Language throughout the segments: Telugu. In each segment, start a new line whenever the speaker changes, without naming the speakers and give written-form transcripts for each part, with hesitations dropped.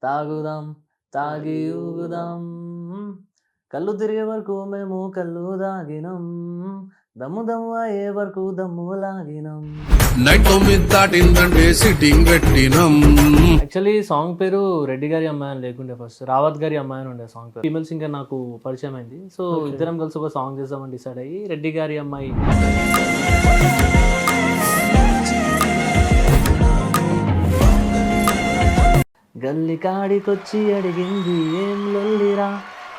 తాగుదాం తాగి ఊగుదాం, కళ్ళు తిరిగే వరకు మేము కళ్ళు దాగినం, దమ్ము దమ్ము అయ్యే వరకు దమ్ము లాగినం.
నైట్ 9 దాటిందంటే సిట్టింగ్ పెట్టినం.
యాక్చువల్లీ సాంగ్ పేరు రెడ్డి గారి అమ్మాయి అని లేకుండే, ఫస్ట్ రావత్ గారి అమ్మాయి అని ఉండే సాంగ్ పేరు. ఫీమేల్ సింగర్ నాకు పరిచయం అయింది, సో ఇద్దరం కలిసి ఒక సాంగ్ చేద్దామని డిసైడ్ అయ్యి రెడ్డి గారి అమ్మాయి. గల్లి కాడికొచ్చి అడిగింది ఏం లొల్లిరా,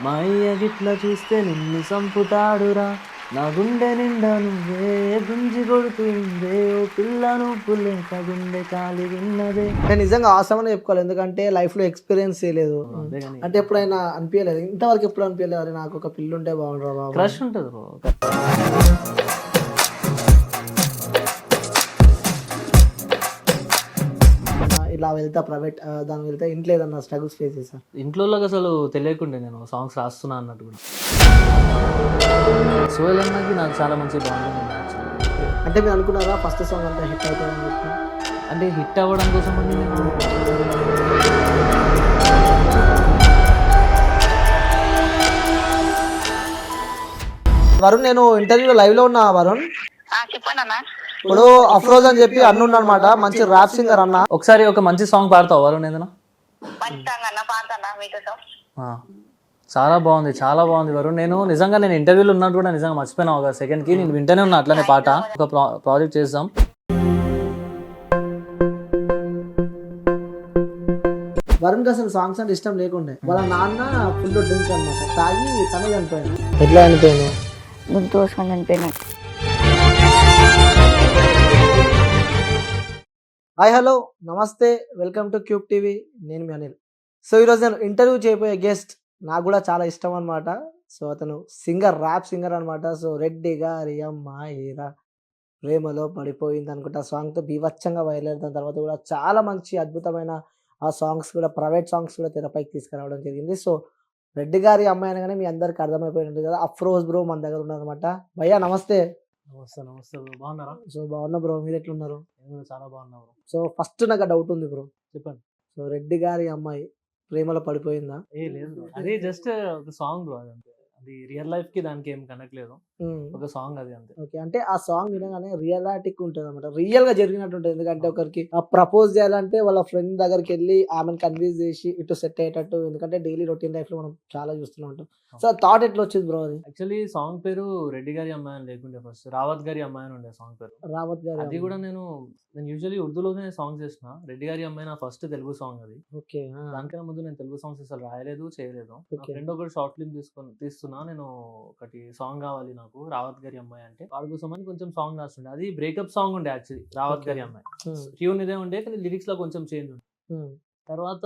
మా అయ్య గిట్ల చూస్తే నిన్ను సంపుతాడురా, నా గుండె నిండా నువ్వే గుంజి కొడుతుందే, ఓ పిల్ల నువ్వు లేక గుండె కాలి విన్నదే.
నేను నిజంగా ఆసమని చెప్పుకోవాలి, ఎందుకంటే లైఫ్ లో ఎక్స్పీరియన్స్ చేయలేదు.
అంతేగాని
అంటే ఎప్పుడైనా అనిపించలేదు, ఇంతవరకు ఎప్పుడు అనిపించలేదు అరే నాకు ఒక పిల్లు ఉంటే బాగుండరా బాబు.
క్రష్ ఉంటుంది బ్రో.
ఇలా వెళ్తా ప్రైవేట్ దాని వెళ్తే ఇంట్లో ఏదన్నా స్ట్రగుల్స్ ఫేస్ చేశాను.
ఇంట్లో అసలు తెలియకుండే నేను సాంగ్స్ రాస్తున్నా అన్నట్టు కూడా. సోయల్ అన్నకి నాకు చాలా మంచి బాగుంది.
అంటే మీరు అనుకున్నారా ఫస్ట్ సాంగ్ అంతా హిట్ అవుతుందని చెప్పి?
అంటే హిట్ అవ్వడం కోసం అని నేను
వరుణ్, నేను ఇంటర్వ్యూలో లైవ్ లో ఉన్నా. వరుణ్
చెప్పండి అన్న.
ఇప్పుడు అఫ్రోజ్ అని చెప్పి అన్నుండ అనమాట, మంచి ర్యాప్ సింగర్ అన్న.
ఒకసారి ఒక మంచి సాంగ్ పాడతావు వరుణ్ ఏదైనా?
మంచి సాంగ్ అన్న, పాడతానా మీతో?
చాలా బాగుంది, చాలా బాగుంది వరుణ్. నేను నిజంగా నేను ఇంటర్వ్యూలో ఉన్నట్టు కూడా నిజంగా మర్చిపోయినా. ఒక సెకండ్కి నేను వింటూనే ఉన్నా అట్లనే పాట. ఒక ప్రాజెక్ట్ చేద్దాం.
వరుణ్ అసలు సాంగ్స్ అంటే ఇష్టం లేకుండే. వాళ్ళ నాన్న ఫుల్ డ్రింక్ అనమాట, తాగి తనే చనిపోయాను. ఎట్లా చనిపోయాను?
ముందు తోసుకొని చనిపోయినా.
హాయ్ హలో నమస్తే, వెల్కమ్ టు క్యూబ్ టీవీ. నేను మీ అనిల్. సో ఈరోజు నేను ఇంటర్వ్యూ చేయబోయే గెస్ట్ నాకు కూడా చాలా ఇష్టం అనమాట. సో అతను సింగర్, ర్యాప్ సింగర్ అనమాట. సో రెడ్డి గారి అమ్మాయిరా ప్రేమలో పడిపోయింది అనుకుంటా సాంగ్తో బీభత్సంగా వైరల్. దాని తర్వాత కూడా చాలా మంచి అద్భుతమైన ఆ సాంగ్స్ కూడా, ప్రైవేట్ సాంగ్స్ కూడా తెరపైకి తీసుకురావడం జరిగింది. సో రెడ్డి గారి అమ్మాయి అనగానే మీ అందరికి అర్థమైపోయింది కదా, అఫ్రోజ్ బ్రో మన దగ్గర ఉన్నారనమాట. భయ్యా నమస్తే.
నమస్తే నమస్తే బ్రో, బాగున్నారా?
సో బాగున్నా బ్రో, మీరు ఎట్లున్నారు?
నేను కూడా చాలా బాగున్నా బ్రో.
సో ఫస్ట్ నాకు డౌట్ ఉంది బ్రో,
చెప్పండి.
సో రెడ్డి గారి అమ్మాయి ప్రేమలో పడిపోయిందా?
ఏ లేదు బ్రో, అది జస్ట్ ఒక సాంగ్ బ్రో. అది అంతే, అది రియల్ లైఫ్ కి దానికి ఏం కనెక్ట్ లేదు, ఒక సాంగ్ అది అంతే.
ఓకే, అంటే ఆ సాంగ్ వినగానే రియాలిటిక్ ఉంటుంది అనమాట, రియల్ గా జరిగినట్టు ఉంటుంది. ఎందుకంటే ఒకరికి ప్రపోజ్ చేయాలంటే వాళ్ళ ఫ్రెండ్ దగ్గరికి వెళ్ళి ఆమెను కన్విన్స్ చేసి ఇటు సెట్ అయ్యేటట్టు, ఎందుకంటే డైలీ రొటీన్ లైఫ్ లో మనం చాలా చూస్తూనే ఉంటాం. సో థాట్ ఎట్లా వచ్చింది బ్రో అది?
యాక్చువల్లీ సాంగ్ పేరు రెడ్డి గారి అమ్మాయి అని లేకుండే, ఫస్ట్ రావత్ గారి అమ్మాయి అని ఉండే సాంగ్ పేరు.
రావత్ గారి
అది కూడా నేను యూజువల్లీ ఉర్దూలోనే సాంగ్ చేసిన. రెడ్డి గారి అమ్మాయి నా ఫస్ట్ తెలుగు సాంగ్ అది.
ఓకే.
దానికన్నా ముందు నేను తెలుగు సాంగ్స్ అసలు రాయలేదు, చేయలేదు. ఫ్రెండ్ ఒకటి షార్ట్ ఫిల్మ్ తీస్తున్నా నేను, ఒకటి సాంగ్ కావాలి నాకు రావత్ గారి అమ్మాయి అంటే, వాడి కోసం అని కొంచెం సాంగ్ రాస్తుండే. అది బ్రేకప్ సాంగ్ ఉండే యాక్చువల్లీ, రావత్ గారి అమ్మాయి. ట్యూన్ ఇదే ఉండే కానీ లిరిక్స్ లో కొంచెం చేంజ్ ఉండే. తర్వాత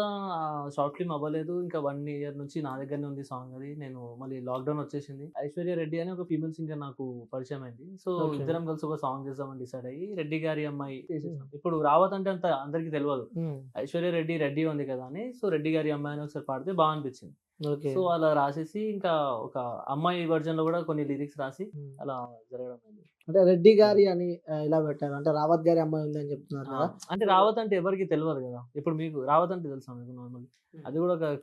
షార్ట్ ఫిల్మ్ అవ్వలేదు, ఇంకా 1 year నుంచి నా దగ్గరనే ఉంది సాంగ్ అది. నేను మళ్ళీ లాక్డౌన్ వచ్చేసింది. ఐశ్వర్య రెడ్డి అని ఒక ఫీమేల్ సింగర్ నాకు పరిచయం అయింది. సో ఇద్దరం కలిసి ఒక సాంగ్ చేద్దామని డిసైడ్ అయ్యి రెడ్డి గారి అమ్మాయి చేసేసాం. ఇప్పుడు రావత్ అంటే అంత అందరికి తెలియదు, ఐశ్వర్య రెడ్డి ఉంది కదా అని. సో రెడ్డి గారి అమ్మాయి అని ఒకసారి పాడితే బాగా అనిపించింది. సో అలా రాసేసి ఇంకా ఒక అమ్మాయి వర్జన్ లో కూడా కొన్ని లిరిక్స్ రాసి అలా జరగడం అయింది.
అంటే రెడ్డి గారి అని ఇలా పెట్టారు, అంటే రావత్ గారి అమ్మాయి ఉంది అని చెప్తున్నారు కదా.
అంటే రావత్ అంటే ఎవరికి తెలియదు కదా. ఇప్పుడు మీకు రావత్ అంటే తెలుసా మీకు? నార్మల్ అది కూడా ఒక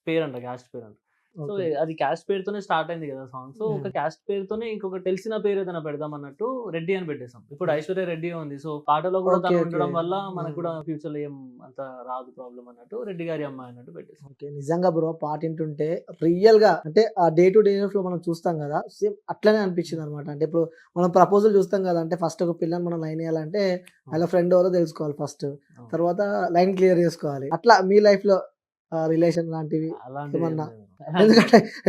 పేరంట, క్యాస్ట్ పేరు అంట. సో అది క్యాస్ట్ పేరుతోనే స్టార్ట్ అయింది కదా సాంగ్. సో ఒక క్యాస్ట్ పేరుతోనే ఇంకొక తెలిసిన పేరు ఏదైనా పెడదాం అన్నట్టు రెడ్డి అని పెట్టేసాం. ఇప్పుడు ఐశ్వర్య రెడ్డి ఉంది, సో పాటలో కూడా తను ఉండడం వల్ల మనకు కూడా ఫ్యూచర్ లో ఏం అంత రాదు ప్రాబ్లం అన్నట్టు రెడ్డి గారి అమ్మాయి అన్నట్టు పెట్టేసాం.
ఓకే, నిజంగా బ్రో పాట వింటుంటే రియల్ గా, అంటే ఆ డే టు డే లైఫ్ లో మనం చూస్తాం కదా, సేమ్ అట్లనే అనిపించింది అనమాట. అంటే ఇప్పుడు మనం ప్రపోజల్ చూస్తాం కదా, అంటే ఫస్ట్ ఒక పిల్లని మనం లైన్ వేయాలంటే వాళ్ళ ఫ్రెండ్ ఎవరో తెలుసుకోవాలి ఫస్ట్, తర్వాత లైన్ క్లియర్ చేసుకోవాలి. అట్లా మీ లైఫ్ లో రిలేషన్ లాంటివి ఏమన్నా?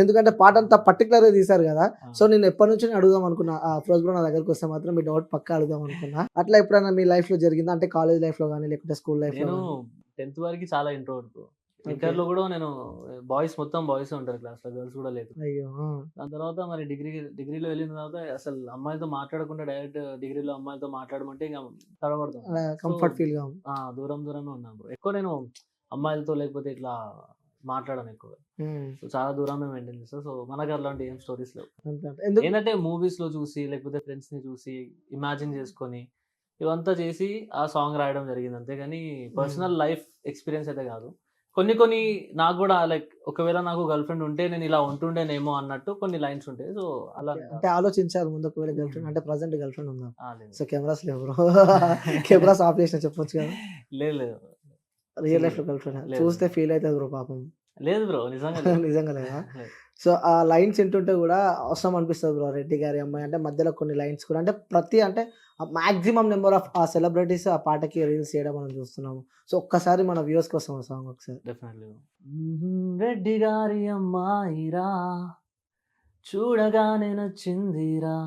ఎందుకంటే పాట అంతా పర్టికులర్ గా తీసారు కదా. సో నేను ఎప్పటి నుంచి అడుగుదాం అనుకున్నా, ఫస్ట్ బ్రో నా దగ్గరకు వస్తే మాత్రం మీ డౌట్ పక్కా అడుగుదాం అనుకున్నా. అట్లా ఎప్పుడైనా మీ లైఫ్ లో జరిగిందా? అంటే కాలేజ్ లైఫ్ లో కానీ లేకపోతే స్కూల్ లైఫ్ లో?
నేను 10th వరకు చాలా ఇంట్రోవర్ట్. ఇంటర్ లో కూడా నేను మొత్తం బాయ్స్ ఉంటారు క్లాస్ లో, గర్ల్స్ కూడా లేదు.
అయ్యో.
దాని తర్వాత మరి డిగ్రీలో వెళ్ళిన తర్వాత అసలు అమ్మాయితో మాట్లాడకుండా డైరెక్ట్ డిగ్రీలో అమ్మాయితో మాట్లాడమంటే ఇంకా తడబడతాం,
కంఫర్ట్ ఫీల్ గా
దూరంగా ఉన్నాను. ఎక్కువ నేను అమ్మాయిలతో లేకపోతే ఇట్లా మాట్లాడాను ఎక్కువ. సో చాలా దూరమే మెయింటైన్ చేస్తాను. సో మనకు అలాంటి ఏం స్టోరీస్ లేవు. ఏంటంటే మూవీస్ లో చూసి లేకపోతే ఫ్రెండ్స్ ని చూసి ఇమాజిన్ చేసుకొని ఇవంతా చేసి ఆ సాంగ్ రాయడం జరిగింది, అంతేగాని పర్సనల్ లైఫ్ ఎక్స్పీరియన్స్ అయితే కాదు. కొన్ని నాకు కూడా లైక్ ఒకవేళ నాకు గర్ల్ ఫ్రెండ్ ఉంటే నేను ఇలా ఉంటుండేనేమో అన్నట్టు కొన్ని లైన్స్ ఉంటాయి. సో అలా
అంటే ఆలోచించారు ముందు ఒకవేళ గర్ల్ ఫ్రెండ్ అంటే ప్రజెంట్ గర్ల్ ఫ్రెండ్ ఉందా?
లేదు.
సో కెమెరాస్ లేవు బ్రో. కెమెరాస్ ఆఫ్ చేసిన చెప్పొచ్చు కదా.
లేదు
రియల్ లైఫ్ లో గర్ల్ ఫ్రెండ్
లేదు.
చూస్తే ఫీల్ అవుతుంది బ్రో పాపం.
లేదు బ్రో, నిజంగా లేదు.
నిజంగా లేదా?
లేదు.
సో ఆ లైన్స్ వింటుంటే కూడా అవసరం అనిపిస్తుంది బ్రో. రెడ్డి గారి అమ్మాయి అంటే మధ్యలో కొన్ని లైన్స్ కూడా అంటే ప్రతి అంటే మాక్సిమం నెంబర్ ఆఫ్ ఆ సెలబ్రిటీస్ ఆ పాటకి రీల్స్ చేయడం మనం చూస్తున్నాము. సో ఒక్కసారి మన వ్యూస్ కోసం ఆ సాంగ్ ఒకసారి.
డెఫినెట్లీ. రెడ్డి గారి అమ్మాయిరా చూడగానే నచ్చిందిరా,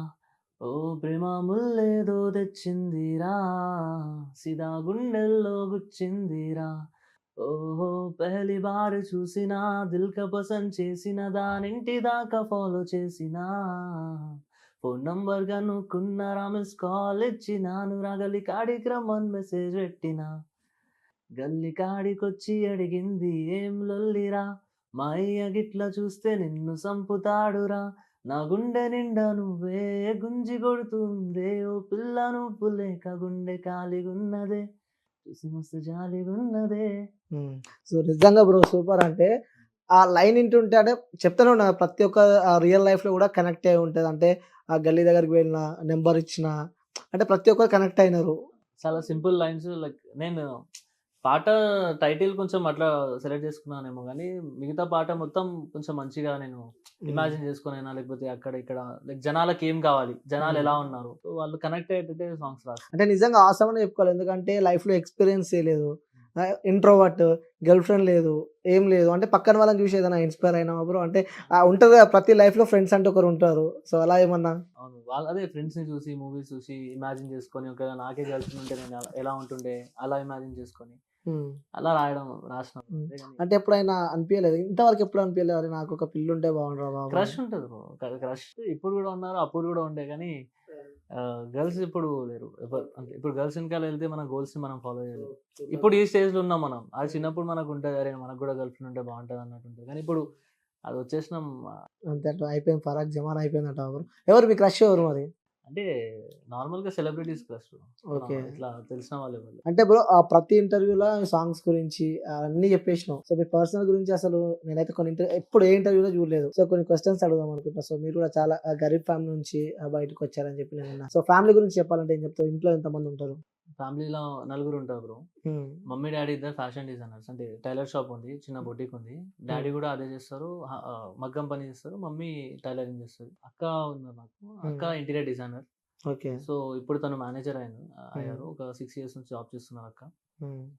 ఓ ప్రేమ ముల్లేదో తెచ్చిందిరా, సిదా గుండెల్లో గుచ్చిందిరా, ఓహో పెహలి బార్ చూసినా దిల్ కా పసంద్ చేసిన దానింటి దాకా ఫాలో చేసినా, ఫోన్ నంబర్ కనుక్కున్నారా మిస్ కాల్ ఇచ్చినాను, రాగలి కాడికి రమ్మని మెసేజ్ పెట్టినా, గల్లి కాడికొచ్చి అడిగింది ఏం లొల్లిరా, మా అయ్య గిట్ల చూస్తే నిన్ను సంపుతాడురా, నా గుండె నిండా నువ్వే గుంజి కొడుతుందే, ఓ పిల్ల నువ్వు లేక గుండె ఖాళీగున్నదే, చూసి మస్తు జాలిగున్నదే.
సో నిజంగా బ్రో సూపర్. అంటే ఆ లైన్ వింటుంటే అంటే చెప్తానే ఉన్నా ప్రతి ఒక్క రియల్ లైఫ్ లో కూడా కనెక్ట్ అయి ఉంటుంది. అంటే ఆ గల్లీ దగ్గరికి వెళ్ళిన నెంబర్ ఇచ్చిన అంటే ప్రతి ఒక్కరు కనెక్ట్ అయినారు.
చాలా సింపుల్ లైన్స్. లైక్ నేను పాట టైటిల్ కొంచెం అట్లా సెలెక్ట్ చేసుకున్నానేమో కానీ మిగతా పాట మొత్తం కొంచెం మంచిగా నేను ఇమాజిన్ చేసుకునైనా లేకపోతే అక్కడ ఇక్కడ లైక్ జనాలకి ఏం కావాలి, జనాలు ఎలా ఉన్నారు, సో వాళ్ళు కనెక్ట్ అయ్యేటట్టే సాంగ్స్ రాస్తారు.
అంటే నిజంగా ఆసమ్ అని చెప్పుకోవాలి. ఎందుకంటే లైఫ్ లో ఎక్స్పీరియన్స్ లేదు, ఇంట్రోవర్ట్, గర్ల్ ఫ్రెండ్ లేదు, ఏం లేదు. అంటే పక్కన వాళ్ళని చూసి ఏదైనా ఇన్స్పైర్ అయినా బ్రో అంటే ఉంటుంది కదా ప్రతి లైఫ్ లో ఫ్రెండ్స్ అంటే ఒకరు ఉంటారు. సో అలా ఏమన్నా?
అవును, వాళ్ళు అదే ఫ్రెండ్స్ ని చూసి మూవీస్ చూసి ఇమాజిన్ చేసుకొని ఒకవేళ నాకే గర్ల్స్ ఉంటే నేను ఎలా ఉంటుండే అలా ఇమాజిన్ చేసుకొని అలా రాసిన.
అంటే ఎప్పుడైనా అనిపించలేదు ఇంతవరకు? ఎప్పుడు అనిపించలేదు అరే నాకు ఒక పిల్లు ఉంటే బాగుండరా బాబు?
క్రష్ ఉంటుంది క్రష్ ఇప్పుడు కూడా ఉన్నారు, అప్పుడు కూడా ఉండే, కానీ గర్ల్స్ ఇప్పుడు లేరు అంటే ఇప్పుడు గర్ల్స్ వెనకాల వెళ్తే మన గోల్స్ ని మనం ఫాలో చేయలేదు. ఇప్పుడు ఈ స్టేజ్ లో ఉన్నాం మనం. అది చిన్నప్పుడు మనకు ఉంటుంది అరే మనకు కూడా గర్ల్ ఫ్రెండ్ ఉంటే బాగుంటుంది అన్నట్టు ఉంటుంది, కానీ ఇప్పుడు అది వచ్చేసినాం
అంతే అంట, అయిపోయింది. ఫరాక్ జమాన్ అయిపోయిందంట. ఎవరు మీ క్రష్ ఎవరు మరి?
అంటే నార్మల్ గా సెలబ్రిటీస్ క్రష్.
ఓకే.
ఇట్లా తెలిసిన వాళ్ళు ఎవరు.
అంటే బ్రో ప్రతి ఇంటర్వ్యూలో సాంగ్స్ గురించి అన్ని చెప్పేసినావు. సో మీ పర్సనల్ గురించి అసలు నేనైతే కొన్ని ఎప్పుడు ఏ ఇంటర్వ్యూలో చూడలేదు. సో కొన్ని క్వశ్చన్స్ అడుగుదాం అనుకుంటా. సో మీరు కూడా చాలా గరీబ్ ఫ్యామిలీ నుంచి బయటకు వచ్చారని చెప్పి నేను విన్నా. సో ఫ్యామిలీ గురించి చెప్పాలంటే ఏం చెప్తావు? ఇంట్లో ఎంతమంది ఉంటారు?
ఫ్యామిలీలో 4 ఉంటారు బ్రో. మమ్మీ డాడీ ఇద్దరు ఫ్యాషన్ డిజైనర్స్, అంటే టైలర్ షాప్ ఉంది, చిన్న బొటిక్ ఉంది. డాడీ కూడా అదే చేస్తారు, మగ్గం పని చేస్తారు. మమ్మీ టైలరింగ్ చేస్తారు. అక్క ఉన్నారు నాకు, అక్క ఇంటీరియర్ డిజైనర్.
ఓకే.
సో ఇప్పుడు తను మేనేజర్ అయ్యారు. ఒక 6 years నుంచి జాబ్ చేస్తున్నారు అక్క.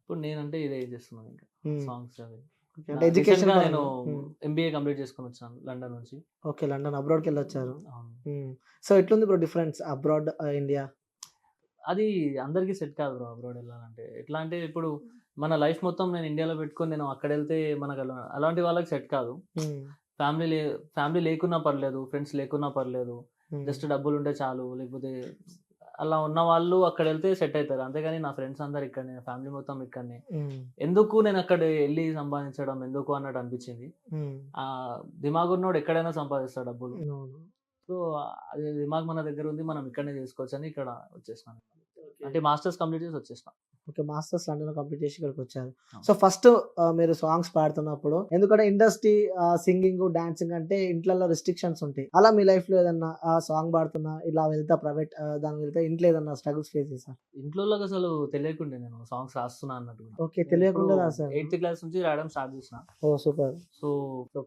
ఇప్పుడు నేనంటే ఇదే చేస్తున్నాను ఇంకా సాంగ్స్ అవి.
అంటే ఎడ్యుకేషన్
నేను MBA కంప్లీట్ చేసుకొని వచ్చాను లండన్ నుంచి.
ఓకే, లండన్ అబ్రాడ్కి వెళ్ళి వచ్చారు.
అవును.
సో ఎట్లుంది బ్రో డిఫరెన్స్ అబ్రాడ్ ఇండియా?
అది అందరికీ సెట్ కాదు బ్రో అబ్రాడ్ వెళ్ళాలంటే. ఎట్లా అంటే ఇప్పుడు మన లైఫ్ మొత్తం నేను ఇండియాలో పెట్టుకొని నేను అక్కడ వెళ్తే మనకు అలాంటి వాళ్ళకి సెట్ కాదు. ఫ్యామిలీ లేకున్నా పర్లేదు, ఫ్రెండ్స్ లేకున్నా పర్లేదు, జస్ట్ డబ్బులు ఉంటే చాలు, లేకపోతే అలా ఉన్న వాళ్ళు అక్కడ వెళ్తే సెట్ అవుతారు. అంతేగాని నా ఫ్రెండ్స్ అందరు ఇక్కడనే, ఫ్యామిలీ మొత్తం ఇక్కడనే, ఎందుకు నేను అక్కడ వెళ్ళి సంపాదించడం ఎందుకు అన్నట్టు అనిపించింది. ఆ దిమాగ్ ఉన్నోడు ఎక్కడైనా సంపాదిస్తాడు డబ్బులు. సో అది దిమాగ్ మన దగ్గర ఉంది, మనం ఇక్కడనే చేసుకోవచ్చు అని ఇక్కడ వచ్చేసినాను. అంటే మాస్టర్స్ కంప్లీట్ చేసి వచ్చేసిన.
ఓకే, మాస్టర్స్ లండన్ కంప్లీట్ చేసి ఇక్కడికి వచ్చారు. సో ఫస్ట్ మీరు సాంగ్స్ పాడుతున్నప్పుడు, ఎందుకంటే ఇండస్ట్రీ సింగింగ్ డాన్సింగ్ అంటే ఇంట్లో రెస్ట్రిక్షన్స్ ఉంటాయి. అలా మీ లైఫ్ లో ఏదన్నా సాంగ్ పాడుతున్నా ఇలా వెళ్తా ప్రైవేట్ దానికి వెళ్తే ఇంట్లో ఏదన్నా స్ట్రగుల్స్ ఫేస్ చేశారు?
ఇంట్లో అసలు తెలియకుండా నేను సాంగ్స్ రాస్తున్నా అన్నట్టు.
ఓకే, తెలియకుండా రాశారు.
8th క్లాస్ నుంచి రాయడం స్టార్ట్ చేసిన.
ఓ సూపర్.
సో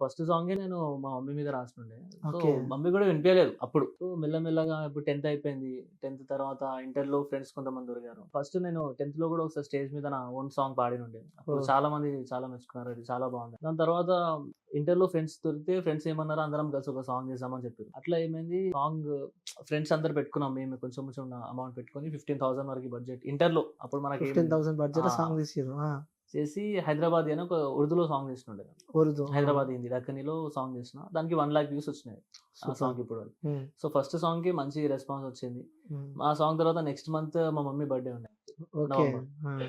ఫస్ట్ సాంగే నేను మా మమ్మీ మీద రాస్తుండే. సో మమ్మీ కూడా వినిపించలేదు అప్పుడు. సో మెల్లమెల్లగా ఇప్పుడు 10th అయిపోయింది. 10th తర్వాత ఇంటర్ లో ఫ్రెండ్స్ కొంతమంది దొరికారు. ఫస్ట్ నేను 10th లో కూడా ఒకసారి స్టేజ్ మీద నా ఓన్ సాంగ్ పాడినుండే. అప్పుడు చాలా మంది చాలా మెచ్చుకున్నారు, అది చాలా బాగుంది. దాని తర్వాత ఇంటర్ లో ఫ్రెండ్స్ దొరికితే ఫ్రెండ్స్ ఏమన్నారు, అందరం కలిసి ఒక సాంగ్ చేసామని చెప్పారు. అట్లా ఏమైంది, సాంగ్ ఫ్రెండ్స్ అందరు పెట్టుకున్నాం, మేము కొంచెం కొంచెం అమౌంట్ పెట్టుకుని 15,000 వరకు బడ్జెట్. ఇంటర్ లో అప్పుడు మనకి
15,000 బడ్జెట్ సాంగ్
చేసి హైదరాబాద్ అని ఒక ఉర్దూలో సాంగ్ చేస్తుండే. హైదరాబాద్ హిందీ దక్కనిలో సాంగ్ చేసిన, దానికి 1 lakh views వచ్చినాయి ఆ సాంగ్ ఇప్పుడు. సో ఫస్ట్ సాంగ్ కి మంచి రెస్పాన్స్ వచ్చింది. ఆ సాంగ్ తర్వాత నెక్స్ట్ మంత్ మా మమ్మీ బర్త్డే ఉండే, నవంబర్.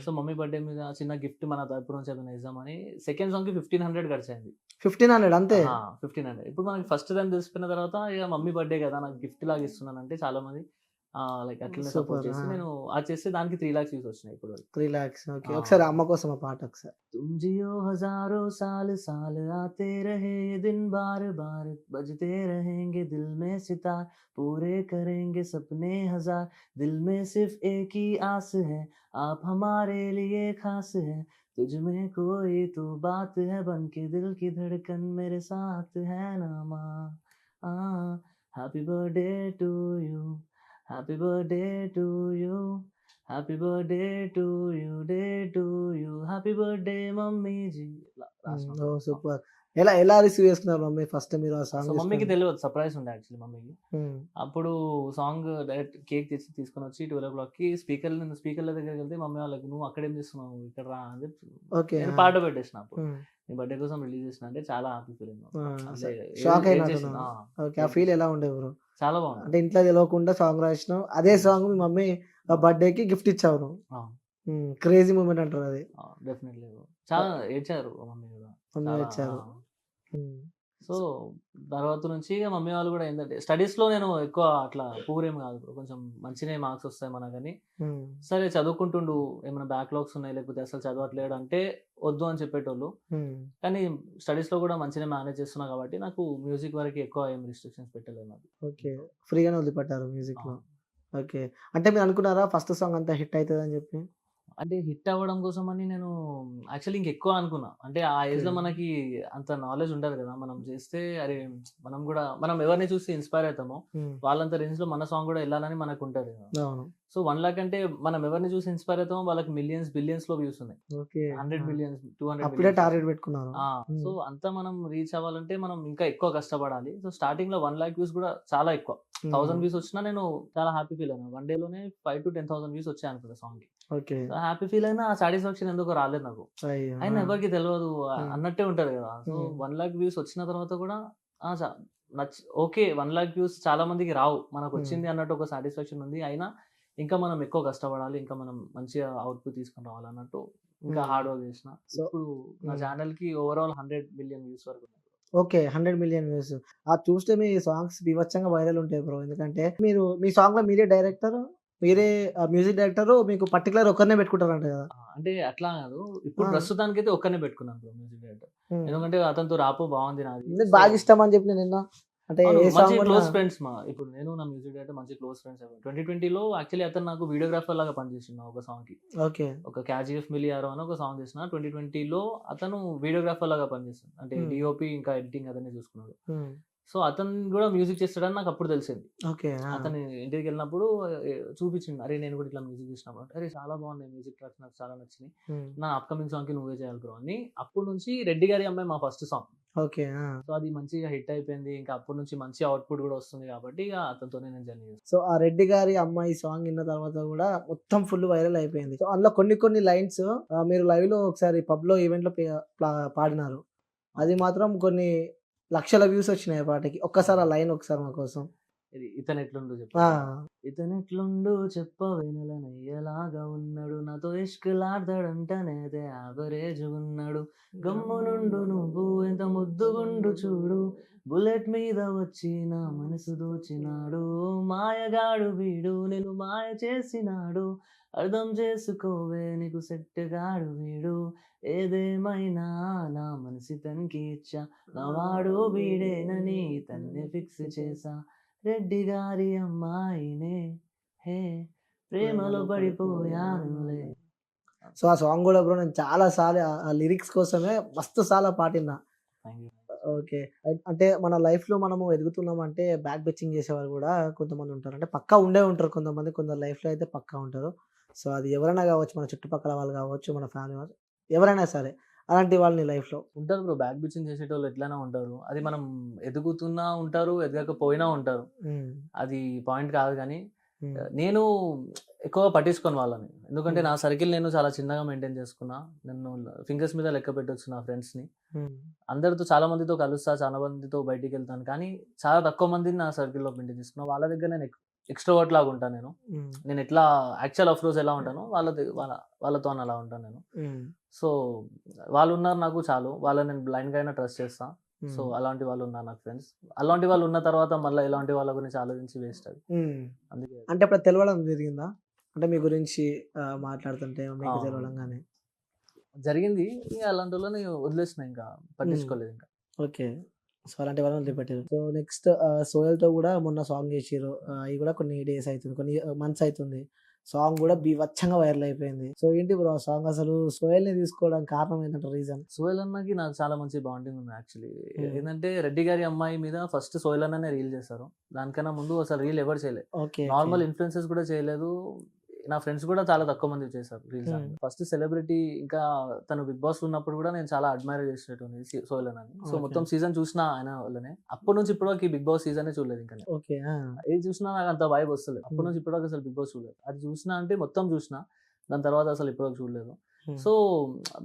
సో మమ్మీ బర్త్డే మీద చిన్న గిఫ్ట్ మన తరపు నుంచి ఏదైనా ఇద్దామని సెకండ్ సాంగ్ కి 1,500 ఖర్చు అయింది.
1,500 అంతే?
1,500. ఇప్పుడు మనకి ఫస్ట్ టైం తెలిసిపోయిన తర్వాత ఇక మమ్మీ బర్త్డే కదా నాకు గిఫ్ట్ లాగా ఇస్తున్నాను అంటే చాలా మంది లైక్ అట్లనే
Super,
సపోర్ట్ చేసి నేను అది చేస్తే దానికి 3 lakhs వ్యూస్ వచ్చినాయి ఇప్పుడు.
3 lakhs. ఓకే, ఒకసారి అమ్మ కోసం ఆ పాట ఒకసారి.
तुम जियो हजारों साल साल आते रहे ये दिन बार बार बजते रहेंगे दिल में सितार पूरे करेंगे सपने हजार दिल में सिर्फ एक ही आस है आप हमारे लिए खास है तुझ में कोई तो बात है बन के दिल की धड़कन मेरे साथ है ना माँ happy birthday to you happy birthday to you happy birthday to you day to you happy birthday mummy ji.
Oh super. ఎలా రిసీవ్ చేసుకున్నారు మమ్మీ ఫస్ట్ మీరు ఆ సాంగ్?
మమ్మీకి తెలియదు, సర్ప్రైజ్ ఉండే యాక్చువల్లీ మమ్మీకి. అప్పుడు సాంగ్ డైరెక్ట్ కేక్ తెచ్చి తీసుకొని వచ్చి 12 o'clockకి స్పీకర్ల దగ్గరికి వెళ్తే మమ్మీ వాళ్ళకి నువ్వు అక్కడేం చేస్తున్నావు ఇక్కడ రా అని చెప్పి నేను పాట పెట్టేసిన. అప్పుడు నీ బర్త్డే కోసం రిలీజ్ చేసిన అంటే చాలా హ్యాపీ ఫీలింగ్.
షాక్ అయినా. ఓకే, ఆ ఫీల్ ఎలా ఉండే బ్రో?
చాలా బాగుంది.
అంటే ఇంట్లో తెలియకుండా సాంగ్ రాసినావు, అదే సాంగ్ మీ మమ్మీ బర్త్డేకి గిఫ్ట్ ఇచ్చావు. క్రేజీ మూమెంట్ అంటారు అది.
డెఫినెట్లీ చాలా ఏడ్చారు మమ్మీ కూడా.
మమ్మీ వచ్చారు.
సో తర్వాత నుంచి ఇక మమ్మీ వాళ్ళు కూడా ఏంటంటే స్టడీస్ లో నేను ఎక్కువ అట్లా పూరేం కాదు, కొంచెం మంచినే మార్క్స్ వస్తాయి మనకని సరే చదువుకుంటుండు, ఏమైనా బ్యాక్లాగ్స్ ఉన్నాయి లేకపోతే అసలు చదవట్లేడు అంటే వద్దు అని చెప్పేటోళ్ళు. కానీ స్టడీస్ లో కూడా మంచిగా మేనేజ్ చేస్తున్నా కాబట్టి నాకు మ్యూజిక్ వరకు ఎక్కువ ఏం రిస్ట్రిక్షన్స్ పెట్టలేదు నాకు.
ఓకే, ఫ్రీగానే వదిలిపెట్టారు మ్యూజిక్ లో. ఓకే, అంటే మీరు అనుకున్నారా ఫస్ట్ సాంగ్ అంతా హిట్ అవుతుంది అని చెప్పి?
అంటే హిట్ అవ్వడం కోసం అని నేను యాక్చువల్లీ ఇంకెక్కువ అనుకున్నా. అంటే ఆ ఏజ్ లో మనకి అంత నాలెడ్జ్ ఉండదు కదా, మనం చేస్తే అరే మనం ఎవరిని చూసి ఇన్స్పైర్ అవుతామో వాళ్ళంత రేంజ్ లో మన సాంగ్ కూడా వెళ్ళాలని మనకు ఉంటది. సో 1 lakh అంటే మనం ఎవరిని చూసి ఇన్స్పైర్ అవుతామో వాళ్ళకి మిలియన్స్ బిలియన్స్ లో వ్యూస్ ఉన్నాయి. 100 millions 200
టార్గెట్ పెట్టుకున్నారు.
సో అంతా మనం రీచ్ అవ్వాలంటే మనం ఇంకా ఎక్కువ కష్టపడాలి. సో స్టార్టింగ్ లో 1 lakh వ్యూస్ కూడా చాలా ఎక్కువ. 1000 వ్యూస్ వచ్చినా నేను చాలా హ్యాపీ ఫీల్ అయినా. 1 day లోనే 5 to 10,000 వ్యూస్ వచ్చాయి అనుకుంటా సాంగ్ కి.
ఓకే,
హ్యాపీ ఫీల్ అయినా ఆ సాటిస్ఫాక్షన్ ఎందుకు రాలేదు నాకు. అయినా ఎవరికి తెలియదు అన్నట్టే ఉంటది కదా. సో 1 lakh వ్యూస్ వచ్చిన తర్వాత కూడా ఓకే 1 lakh వ్యూస్ చాలా మందికి రావు, మనకు వచ్చింది అన్నట్టు ఒక సాటిస్ఫాక్షన్ ఉంది. అయినా ఇంకా మనం ఎక్కువ కష్టపడాలి, ఇంకా మనం మంచిగా అవుట్పుట్ తీసుకుని రావాలి అన్నట్టు ఇంకా హార్డ్ వర్క్ చేసిన. ఇప్పుడు నా ఛానల్ కి ఓవరాల్ 100 million వ్యూస్ వరకు.
Okay, 100 million views. ఆ చూస్తే మీ సాంగ్స్ బీభత్సంగా వైరల్ ఉంటాయి బ్రో. ఎందుకంటే మీరు మీ సాంగ్ లో మీరే డైరెక్టర్, మీరే మ్యూజిక్ డైరెక్టర్, మీకు పర్టికులర్ ఒక్కరినే పెట్టుకుంటారంట కదా?
అంటే అట్లా కాదు, ఇప్పుడు ప్రస్తుతానికి అయితే ఒక్కనే పెట్టుకున్నాను బ్రో మ్యూజిక్ డైరెక్టర్. ఎందుకంటే అతనితో రాపో బాగుంది నాది,
బాగా ఇష్టం అని చెప్పి నేను అంటే
క్లోజ్ ఫ్రెండ్స్ ఇప్పుడు నేను నా మ్యూజిక్ డైరెక్టర్ మంచి క్లోజ్ ఫ్రెండ్స్. 2020లో యాక్చువల్లీ అతను నాకు వీడియోగ్రాఫర్ లాగా పనిచేసిన ఒక సాంగ్ కి.
ఓకే,
ఒక క్యాజిఎఫ్ మిలియారో అని ఒక సాంగ్ చేసిన 2020లో. అతను వీడియోగ్రాఫర్ లాగా పనిచేస్తాడు, అంటే డిఓపి ఇంకా ఎడిటింగ్ అతనే చూసుకున్నాడు. సో అతను కూడా మ్యూజిక్ చేస్తాడని నాకు అప్పుడు తెలిసింది. అతను ఇంటికి వెళ్ళినప్పుడు చూపించింది, అరే నేను కూడా ఇట్లా మ్యూజిక్ చేసినప్పుడు అరే చాలా బాగున్నాయి మ్యూజిక్ ట్రాక్స్, నాకు చాలా నచ్చినాయి, నా అప్కమింగ్ సాంగ్ కి నువ్వే చేయాలి బ్రో అని. అప్పటి నుంచి రెడ్డి గారి అమ్మాయి మా ఫస్ట్ సాంగ్.
ఓకే,
సో అది మంచిగా హిట్ అయిపోయింది. ఇంకా అప్పటి నుంచి మంచి అవుట్పుట్ కూడా వస్తుంది కాబట్టి ఇక అతనితోనే నేను జర్నీ చేస్తాను.
సో ఆ రెడ్డి గారి అమ్మాయి సాంగ్ విన్న తర్వాత కూడా మొత్తం ఫుల్ వైరల్ అయిపోయింది. సో అందులో కొన్ని లైన్స్ మీరు లైవ్ లో ఒకసారి పబ్ లో ఈవెంట్ లో పాడినారు. అది మాత్రం కొన్ని లక్షల వ్యూస్ వచ్చినాయి ఆ పాటకి. ఒక్కసారి ఆ లైన్ ఒకసారి మా కోసం.
ఇతనెట్లుండు ఇతనెట్లుండు చెప్పవేనలనయ్యలాగా ఉన్నాడు, నాతో ఇష్కలాడతాడంటనేదే యావరేజ్ ఉన్నాడు, గమ్మునుండు నువ్వు ఎంత ముద్దుగుండు చూడు, బుల్లెట్ మీద వచ్చి నా మనసు దోచినాడు, మాయగాడు వీడు నేను మాయ చేసినాడు, అర్థం చేసుకోవే నీకు సెట్టుగాడు వీడు, ఏదేమైనా నా మనసి తనకి ఇచ్చా, నా వాడు వీడేనని తన్నే ఫిక్స్ చేసా, రెడ్డి గారి అమ్మాయినే హే ప్రేమలో పడిపోయానులే.
సో ఆ సాంగ్ కూడా బ్రో నేను చాలా సార్లు ఆ లిరిక్స్ కోసమే మస్తు సార్లు పాడినా. ఓకే, అంటే మన లైఫ్ లో మనము ఎదుగుతున్నాం అంటే బ్యాక్ బెచ్చింగ్ చేసేవారు కూడా కొంతమంది ఉంటారు. అంటే పక్కా ఉండే ఉంటారు కొంతమంది, కొందరు లైఫ్ లో అయితే పక్కా ఉంటారు. సో అది ఎవరైనా కావచ్చు, మన చుట్టుపక్కల వాళ్ళు కావచ్చు, మన ఫ్యామిలీ వాళ్ళు, ఎవరైనా సరే అలాంటి వాళ్ళని లైఫ్ లో
ఉంటారు బ్రో. బ్యాక్ బిచింగ్ చేసేటోళ్ళు ఎట్లైనా ఉంటారు. అది మనం ఎదుగుతున్నా ఉంటారు, ఎదగకపోయినా ఉంటారు. అది పాయింట్ కాదు. కానీ నేను ఎక్కువగా పట్టించుకోను వాళ్ళని, ఎందుకంటే నా సర్కిల్ నేను చాలా చిన్నగా మెయింటైన్ చేసుకున్నా. నేను ఫింగర్స్ మీద లెక్క పెట్టొచ్చు నా ఫ్రెండ్స్ ని. అందరితో చాలా మందితో కలుస్తా, చాలా మందితో బయటికి వెళ్తాను, కానీ చాలా తక్కువ మందిని నా సర్కిల్లో మెయింటైన్ చేసుకున్నా. వాళ్ళ దగ్గర నేను ఎక్స్ట్రోవర్ట్ లాగా ఉంటాను. నేను ఎట్లా యాక్చువల్ ఆఫ్ రోజు ఎలా ఉంటానో వాళ్ళతో అలా ఉంటాను నేను. సో వాళ్ళు ఉన్నారు నాకు చాలు, వాళ్ళని నేను బ్లైండ్ గా అయినా ట్రస్ట్ చేస్తా. సో అలాంటి వాళ్ళు ఉన్నారు నాకు ఫ్రెండ్స్. అలాంటి వాళ్ళు ఉన్న తర్వాత మళ్ళీ ఇలాంటి వాళ్ళ గురించి ఆలోచించి వేస్ట్ అది. అందుకే
అంటే ఇప్పుడు తెలవడం జరిగిందా? అంటే మీ గురించి మాట్లాడుతుంటే మీకు తెలవడం కానీ.
జరిగింది. ఇక అలాంటి వాళ్ళని వదిలేసిన, ఇంకా పట్టించుకోలేదు ఇంకా.
ఓకే. సో అలాంటి వాళ్ళని వదిలిపెట్టారు. సో నెక్స్ట్ సోయల్తో కూడా మొన్న సాంగ్ చేసిర్రు. అవి కూడా కొన్ని డేస్ అవుతుంది, కొన్ని మంత్స్ అవుతుంది. సాంగ్ కూడా బీభత్సంగా వైరల్ అయిపోయింది. సో ఏంటి బ్రో ఆ సాంగ్ అసలు సోయల్ని తీసుకోవడానికి కారణం ఏంటంటే రీజన్?
సోయల్ అన్నకి నాకు చాలా మంచి బాండింగ్ ఉంది యాక్చువల్లీ. ఏంటంటే రెడ్డి గారి అమ్మాయి మీద ఫస్ట్ సోయల్ అన్ననే రీల్ చేశారు. దానికన్నా ముందు అసలు రీల్ ఎవరు చేయలేదు.
ఓకే.
నార్మల్ ఇన్ఫ్లుయెన్సెస్ కూడా చేయలేదు. నా ఫ్రెండ్స్ కూడా చాలా తక్కువ మంది చేశారు రీల్స్. ఫస్ట్ సెలబ్రిటీ, ఇంకా తను బిగ్ బాస్ ఉన్నప్పుడు కూడా నేను చాలా అడ్మైర్ చేసేటోని సోయల్ అని. సో మొత్తం సీజన్ చూసిన ఆయన వల్లనే. అప్పటి నుంచి ఇప్పటివరకు బిగ్ బాస్ సీజన్ చూడలేదు ఇంకా.
ఓకే.
ఏది చూసినా నాకు అంత వైబ్ వస్తలేదు. అప్పటి నుంచి ఇప్పటివరకు అసలు బిగ్ బాస్ చూడలేదు. అది చూసినా అంటే మొత్తం చూసిన, దాని తర్వాత అసలు ఇప్పటివరకు చూడలేదు. సో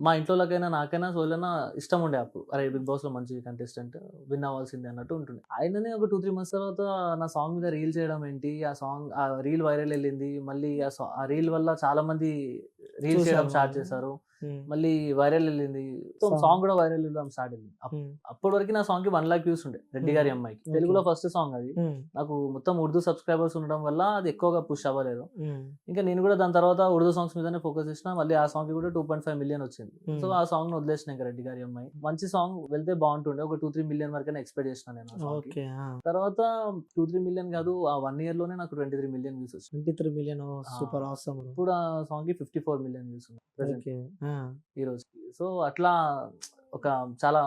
మా ఇంట్లోకైనా నాకైనా సోయల్ అన్న ఇష్టం ఉండే అప్పుడు. అరే బిగ్ బాస్ లో మంచి కంటెస్టెంట్, విన్ అవ్వాల్సిందే అన్నట్టు ఉంటుండే. ఆయననే ఒక 2-3 months తర్వాత నా సాంగ్ మీద రీల్ చేయడం ఏంటి, ఆ రీల్ వైరల్ వెళ్ళింది. మళ్ళీ ఆ రీల్ వల్ల చాలా మంది రీల్ చేయడం స్టార్ట్ చేశారు. మళ్ళీ వైరల్ వెళ్ళింది. సాంగ్ కూడా వైరల్ వెళ్ళడం స్టార్ట్ అయింది. అప్పటి వరకు నా సాంగ్ కి 1 lakh views ఉండే, రెడ్డి గారి అమ్మాయికి. తెలుగులో ఫస్ట్ సాంగ్ అది. నాకు మొత్తం ఉర్దూ సబ్స్క్రైబర్స్ ఉండడం వల్ల అది ఎక్కువగా పుష్ అవ్వలేదు. ఇంకా నేను కూడా దాని తర్వాత ఉర్దూ సాంగ్స్ మీదనే ఫోకస్ చేసిన. మళ్ళీ ఆ సాంగ్ కూడా 2.5 million వచ్చింది. సో ఆ సాంగ్ ను వదిలేసిన ఇంకా. రెడ్డి గారి అమ్మాయి మంచి సాంగ్, వెళ్తే బాగుంటుండే. ఒక 2-3 million వరకైనా ఎక్స్పెక్ట్ చేసిన నేను. తర్వాత 2-3 million కాదు, ఆ 1 year లోనే నాకు 23 million views వచ్చింది.
23 million, సూపర్ ఆసమ్.
ఇప్పుడు ఆ సాంగ్ కి 54 million views ఉన్నాయి ఈ రోజుకి. సో అట్లా ఒక చాలా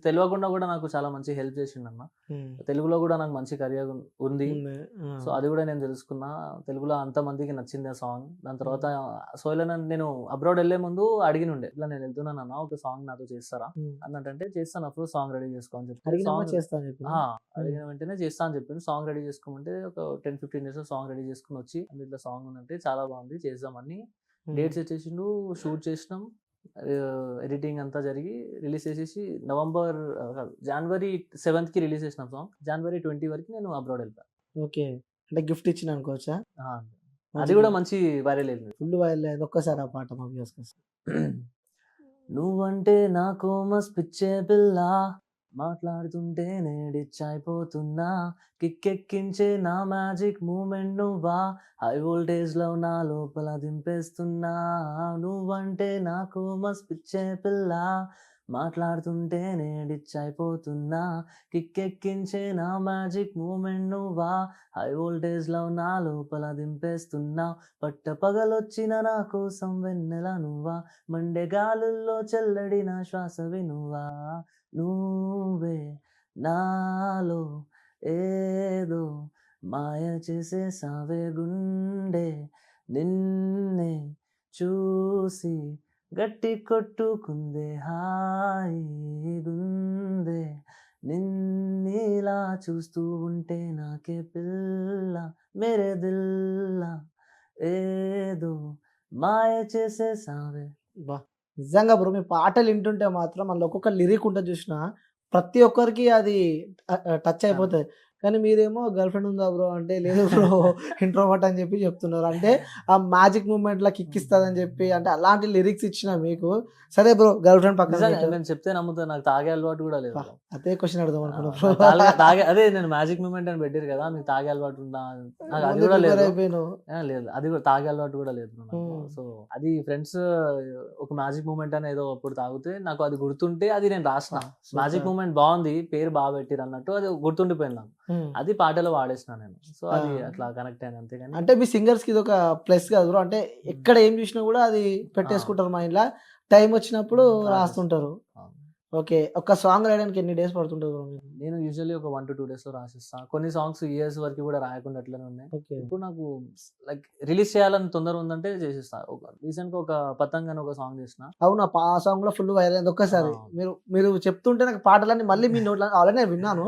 తెలియకుండా కూడా నాకు చాలా మంచి హెల్ప్ చేసిండు అన్న. తెలుగులో కూడా నాకు మంచి కెరియర్ ఉంది. సో అది కూడా నేను తెలుసుకున్నా. తెలుగులో అంత మందికి నచ్చింది ఆ సాంగ్. దాని తర్వాత సోయల్ నేను అబ్రాడ్ వెళ్లే ముందు అడిగినుండే, ఇట్లా నేను వెళ్తున్నాను అన్న, ఒక సాంగ్ నాతో చేస్తారా అన్నట్టే. చేస్తాను అప్పుడు, సాంగ్ రెడీ చేసుకో అని చెప్పి. అడిగిన వెంటనే చేస్తా అని చెప్పింది. సాంగ్ రెడీ చేసుకోమంటే ఒక 10-15 days సాంగ్ రెడీ చేసుకుని వచ్చి, అందులో సాంగ్ ఉందంటే చాలా బాగుంది చేద్దామని డేట్స్ వచ్చేసిండు. షూట్ చేసినాం, ఎడిటింగ్ అంతా జరిగి రిలీజ్ చేసేసి January 7th కి రిలీజ్ చేసినాం సాంగ్. January 20 వరకు నేను అబ్రాడ్ వెళ్ళిపోయాను.
ఓకే. అంటే గిఫ్ట్ ఇచ్చిన అనుకోవచ్చా?
అది కూడా మంచి వైరల్ అయింది,
ఫుల్ వైరల్ అయింది. ఒక్కసారి ఆ పాట మా వ్యూస్ కోసం.
నువ్వంటే నాకు మస్త్ పిచ్చే పిల్ల, మాట్లాడుతుంటే నేడిచ్చైపోతున్నా, కిక్కెక్కించే నా మ్యాజిక్ మూమెంట్ నువ్వా, హై వోల్టేజ్ లో నా లోపల దింపేస్తున్నా. నువ్వంటే నాకు మస్త్ పిచ్చే పిల్ల, మాట్లాడుతుంటే నేడిచ్చైపోతున్నా, కిక్కెక్కించే నా మ్యాజిక్ మూమెంట్ నువ్వా, హై వోల్టేజ్ లో నా లోపల దింపేస్తున్నా. పట్ట పగలొచ్చిన నా కోసం వెన్నెల నువ్వా, మండే గాలుల్లో చల్లడి నా శ్వాసవి నువ్వా. నువ్వే నాలో ఏదో మాయ చేసేసావే గుండె, నిన్నే చూసి గట్టి కొట్టుకుందే హాయి గుందె, నిన్నీలా చూస్తూ ఉంటే నాకే పిల్ల మేరే దిల్లా ఏదో మాయ చేసేసావే.
బా, నిజంగా బ్రో మీ పాటలు వింటుంటే మాత్రం అందులో ఒక్కొక్క లిరిక్ ఉంటుంది చూసినా, ప్రతి ఒక్కరికి అది టచ్ అయిపోతుంది. కానీ మీరేమో గర్ల్ ఫ్రెండ్ ఉందా బ్రో అంటే, లేదు బ్రో ఇంట్రోవర్ట్ అని చెప్పి చెప్తున్నారు. అంటే ఆ మ్యాజిక్ మూమెంట్ లా కిక్ ఇస్తుందని చెప్పి, అంటే అలాంటి లిరిక్స్ ఇచ్చిన మీకు, సరే బ్రో గర్ల్ ఫ్రెండ్ పక్కన
నేను చెప్తే నమ్ముతా, నాకు తాగే అలవాటు కూడా లేదు.
అదే క్వశ్చన్ అడుగుదాం అనుకున్నా.
అదే నేను మ్యాజిక్ మూమెంట్ అని పెట్టారు కదా, మీకు తాగే అలవాటు ఉందా, నాకు అది కూడా లేదు. లేదు, అది కూడా తాగే అలవాటు కూడా లేదు. సో అది ఫ్రెండ్స్ ఒక మ్యాజిక్ మూమెంట్ అని ఏదో అప్పుడు తాగితే నాకు అది గుర్తుంటే అది నేను రాసిన. మ్యాజిక్ మూమెంట్ బాగుంది, పేరు బాగా పెట్టిరు అన్నట్టు అది గుర్తుండిపోయింది నాకు. అది పాటలో వాడేసిన నేను. సో అది అట్లా కనెక్ట్ అయింది అంతేగాని.
అంటే మీ సింగర్స్ కి ఇది ఒక ప్లస్ కాదు బ్రో, అంటే ఎక్కడ ఏం చూసినా కూడా అది పెట్టేసుకుంటారు మైండ్ లా, టైం వచ్చినప్పుడు రాస్తుంటారు. ఓకే. ఒక సాంగ్ రాయడానికి ఎన్ని డేస్ పడుతుంటుంది బ్రో మీకు?
నేను యూజువల్లీ ఒక 1-2 days లో రాసిస్తాను. కొన్ని సాంగ్స్ ఇయర్స్ వరకు కూడా రాయకుండా అట్లనే ఉన్నాయి. ఇప్పుడు నాకు లైక్ రిలీజ్ చేయాలని తొందర ఉందంటే చేసిస్తా. రీసెంట్ గా ఒక పతంగ్ అని ఒక సాంగ్ చేసిన.
అవును, ఆ సాంగ్ లో ఫుల్ వైరల్ అయింది. ఒక్కసారి మీరు చెప్తుంటే నాకు పాటలన్నీ మళ్ళీ మీ నోట్లో ఆల్రెడీ నేను విన్నాను,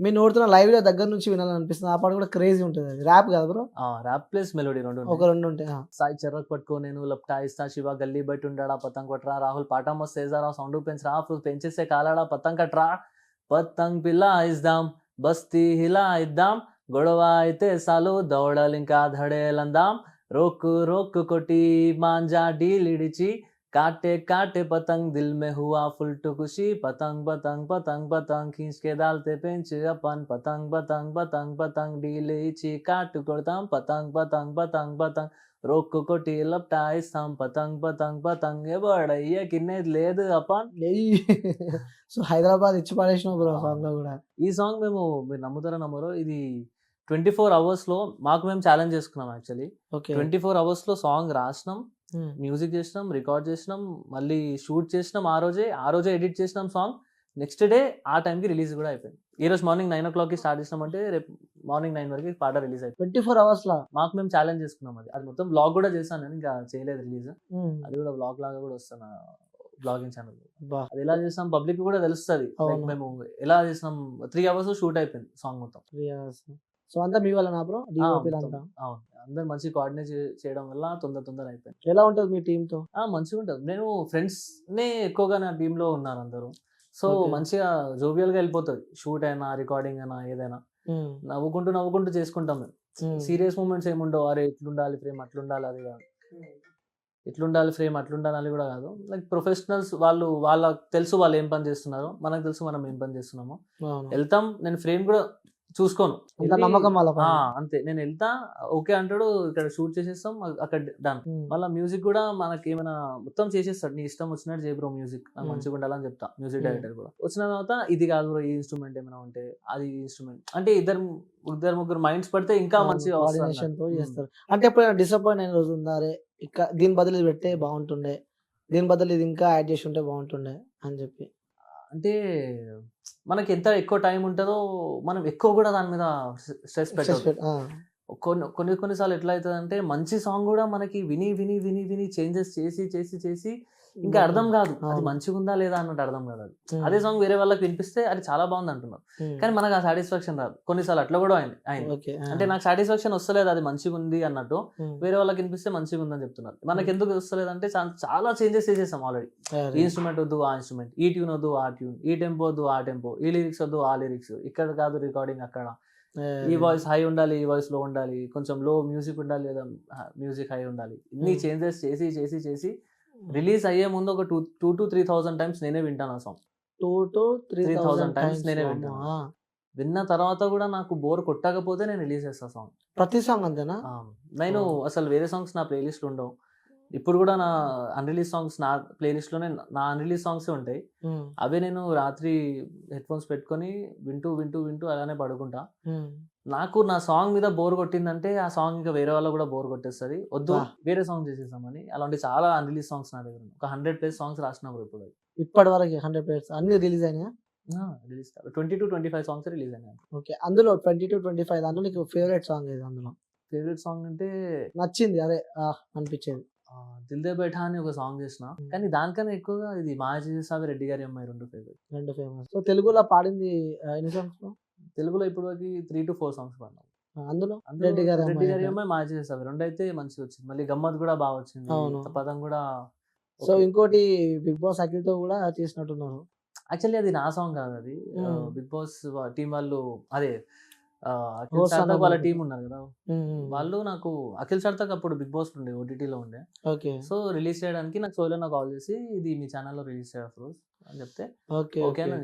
మీ నోడుతున్న లైవ్ లో దగ్గర నుంచి వినాలనిపిస్తుంది. ఆ పాట కూడా క్రేజీ ఉంటుంది. అది ర్యాప్ కదా బ్రో?
ర్యాప్ ప్లస్ మెలోడీ రెండు ఉంటాయి. సాయి చెర్రక్ పట్టుకో నేను లప్టాయిస్తా, శివ గల్లీ బయట ఉండాడా పతంగ్ కొట్టరా, రాహుల్ పాట మస్త్ చేసారా, సౌండ్ పెంచరా, పెంచేసే కాలాడా పతంగ్ కట్రా, పతంగ్ పిల్ల ఇద్దాం బస్తీ హిలా ఇద్దాం, గొడవ అయితే సాలు దౌడలింకా ధడేలందాం, రోక్కు రోక్కు కొట్టి మాంజా డీలిడిచి काटे काटे पतंग दिल में हुआ फुलट खुशी पतंग पतंग पतंग पतंग खींच के डालते पेंच अपन पतंग पतंग पतंग पतंग डीले इची काट కొడతాం పతంగ్ పతంగ్ పతంగ్ పతంగ్ రొక్కు కొట్టి లప్టాయిస్తాం పతంగ్ పతంగ్ పతంగ్ ఎవడయ్య కిన్నేది లేదు అపాన్.
సో హైదరాబాద్ ఇచ్చి పడేసిన బ్రో సాంగ్ లో కూడా.
ఈ సాంగ్ మేము మీరు నమ్ముతారో నమ్మరో ఇది 24 hours లో మాకు మేము ఛాలెంజ్ చేసుకున్నాం యాక్చువల్లీ.
ఓకే
24 hours లో సాంగ్ రాసినాం, మ్యూజిక్ చేసినాం, రికార్డ్ చేసినాం, మళ్ళీ షూట్ చేసినాం, ఆ రోజే ఎడిట్ చేసినాం సాంగ్. నెక్స్ట్ డే ఆ టైంకి రిలీజ్ కూడా అయిపోయింది. ఈ రోజు మార్నింగ్ 9 o'clock స్టార్ట్ చేసినామంటే రేపు మార్నింగ్ 9 వరకు పాట రిలీజ్ అయిపోయింది.
24 hours లా
మాకు మేము ఛాలెంజ్ చేసుకున్నాం. అది మొత్తం బ్లాగ్ కూడా చేశాను నేను, ఇంకా చేయలేదు రిలీజ్. అది కూడా బ్లాగ్ లాగా కూడా వస్తాను బ్లాగింగ్ ఛానల్. అది ఎలా చేసాం పబ్లిక్ కూడా తెలుస్తుంది. మేము ఎలా చేసినాం 3 hours షూట్ అయిపోయింది సాంగ్ మొత్తం.
3 hours. సో అంతా మీ వల్ల నా బ్రో?
అవును, అందరు మంచి కోఆర్డినేట్ చేయడం వల్ల తొందర అయిపోయింది.
ఎలా ఉంటుంది మీ టీమ్ తో?
మంచిగా ఉంటుంది. నేను ఫ్రెండ్స్ నే ఎక్కువగా నా టీమ్ లో ఉన్నారు అందరూ. సో మంచిగా జోవియల్ గా వెళ్ళిపోతుంది. షూట్ అయినా రికార్డింగ్ అయినా ఏదైనా నవ్వుకుంటూ చేసుకుంటాం మేము. సీరియస్ మూమెంట్స్ ఏముండవు. అరే ఇట్లుండాలి ఫ్రేమ్ అట్లుండాలి అది కాదు, ఇట్లుండాలి ఫ్రేమ్ అట్లుండాలి అది కూడా కాదు. లైక్ ప్రొఫెషనల్స్ వాళ్ళకి తెలుసు వాళ్ళు ఏం పని చేస్తున్నారో, మనకు తెలుసు మనం ఏం పని చేస్తున్నామో. వెళ్తాం, నేను ఫ్రేమ్ కూడా చూసుకోను,
నమ్మకం
అంతే. నేను వెళ్తా, ఓకే అంటాడు, ఇక్కడ షూట్ చేసేస్తాం, అక్కడ డన్. మళ్ళీ మ్యూజిక్ కూడా మనకి ఏమైనా మొత్తం చేసేస్తాడు. నీ ఇష్టం వచ్చినట్టు చేయ బ్రో, మ్యూజిక్ నాకు మంచిగా ఉండాలని చెప్తా మ్యూజిక్ డైరెక్టర్ కూడా. వచ్చిన తర్వాత ఇది కాదు బ్రో, ఈ ఇన్స్ట్రుమెంట్ ఏమైనా ఉంటే అది ఇన్స్ట్రుమెంట్ అంటే ఇద్దరు ముగ్గురు మైండ్స్ పడితే ఇంకా మంచిగా
చేస్తారు. అంటే ఎప్పుడైనా డిసప్పాయింట్ అయిన రోజు ఉందా? అరే ఇక్కడ దీని బదులు ఇది పెడితే బాగుంటుండే, దీని బదులు ఇది ఇంకా యాడ్ చేసి ఉంటే బాగుంటుండే అని చెప్పి.
అంటే మనకి ఎంత ఎక్కువ టైం ఉంటుందో మనం ఎక్కువ కూడా దాని మీద స్ట్రెస్ పెట్టాలి. కొన్నిసార్లు ఎట్లా అవుతుంది అంటే మంచి సాంగ్ కూడా మనకి విని చేంజెస్ చేసి ఇంకా అర్థం కాదు అది మంచిగా ఉందా లేదా అన్నట్టు అర్థం కాదు. అది అదే సాంగ్ వేరే వాళ్ళకి వినిపిస్తే అది చాలా బాగుంది అంటున్నారు, కానీ మనకు ఆ సాటిస్ఫాక్షన్ రాదు. కొన్నిసార్లు అట్లా కూడా అయింది. అంటే నాకు సాటిస్ఫాక్షన్ వస్తలేదు అది మంచిగా ఉంది అన్నట్టు, వేరే వాళ్ళకి వినిపిస్తే మంచిగా ఉందని చెప్తున్నారు. మనకి ఎందుకు వస్తలేదు అంటే చాలా చేంజెస్ చేసేసాం ఆల్రెడీ. ఈ ఇన్స్ట్రుమెంట్ వద్దు ఆ ఇన్స్ట్రుమెంట్, ఈ ట్యూన్ వద్దు ఆ ట్యూన్, ఈ టెంపో వద్దు ఆ టెంపో, ఈ లిరిక్స్ వద్దు ఆ లిరిక్స్, ఇక్కడ కాదు రికార్డింగ్ అక్కడ, ఈ వాయిస్ హై ఉండాలి ఈ వాయిస్ లో ఉండాలి, కొంచెం లో మ్యూజిక్ ఉండాలి లేదా మ్యూజిక్ హై ఉండాలి. ఇన్ని చేంజెస్ చేసి రిలీజ్ అయ్యే ముందు ఒక 2,000 to 3,000 times నేనే వింటాను ఆ సాంగ్.
2,000 to 3,000
times నేనే వింటాను. విన్న తర్వాత కూడా నాకు బోర్ కొట్టకపోతే నేను రిలీజ్ చేస్తా సాంగ్.
ప్రతి సాంగ్ అంతేనా?
నేను అసలు వేరే సాంగ్స్ నా ప్లేలిస్ట్ ఉండవు. ఇప్పుడు కూడా నా అన్రిలీజ్ సాంగ్స్ నా ప్లేలిస్ట్ లోనే నా అన్రిలీజ్ సాంగ్స్ ఉంటాయి. అవే నేను రాత్రి హెడ్ ఫోన్స్ పెట్టుకొని వింటూ అలానే పడుకుంటా. నాకు నా సాంగ్ మీద బోర్ కొట్టిందంటే ఆ సాంగ్ ఇంకా వేరే వాళ్ళు కూడా బోర్ కొట్టేస్తుంది, వద్దు వేరే సాంగ్ చేసేసామని. అలాంటి చాలా అన్రిలీజ్ సాంగ్స్ నా దగ్గర ఒక 100+ సాంగ్స్ రాసినప్పుడు ఇప్పుడు
ఇప్పటి వరకు 100+ అన్ని రిలీజ్ అయినాయా?
రిలీజ్ 20 to 25 సాంగ్స్ రిలీజ్ అయినాయి.
ఓకే, అందులో 20 to 25 దాంట్లో నీకు ఫేవరెట్ సాంగ్ ఏది? అందులో
ఫేవరెట్ సాంగ్ అంటే
నచ్చింది అదే అనిపించేది
దిల్ దే బైఠా అని ఒక సాంగ్ చేసిన, కానీ దానికన్నా ఎక్కువగా ఇది మాయ చేసేసావి రెడ్డి గారి అమ్మాయి రెండు ఫేవరెట్.
సో తెలుగులో పాడింది ఎన్ని సాంగ్స్?
తెలుగులో ఇప్పుడు 3 to 4 సాంగ్స్ పాడినాం.
అందులో
రెడ్డి గారి అమ్మాయి మాయ చేసేసావి రెండు అయితే మంచిగా వచ్చింది. మళ్ళీ గమ్మత్ కూడా బాగా వచ్చింది, పదం కూడా. సో
ఇంకోటి బిగ్ బాస్ అఖిల్ తో కూడా చేసినట్టున్నారు.
యాక్చువల్లీ అది నా సాంగ్ కాదు, అది బిగ్ బాస్ టీం వాళ్ళు, అదే అఖిల్ సార్థక్ వాళ్ళ టీం ఉన్నారు కదా వాళ్ళు. నాకు అఖిల్ సార్థక్ అప్పుడు బిగ్ బాస్ ఉండే ఓటీటీలో ఉండే. సో రిలీజ్ చేయడానికి నాకు సోలో కాల్ చేసి ఇది మీ ఛానల్లో రిలీజ్ చేయ ఫరోజ్ అని చెప్తే ఓకే అని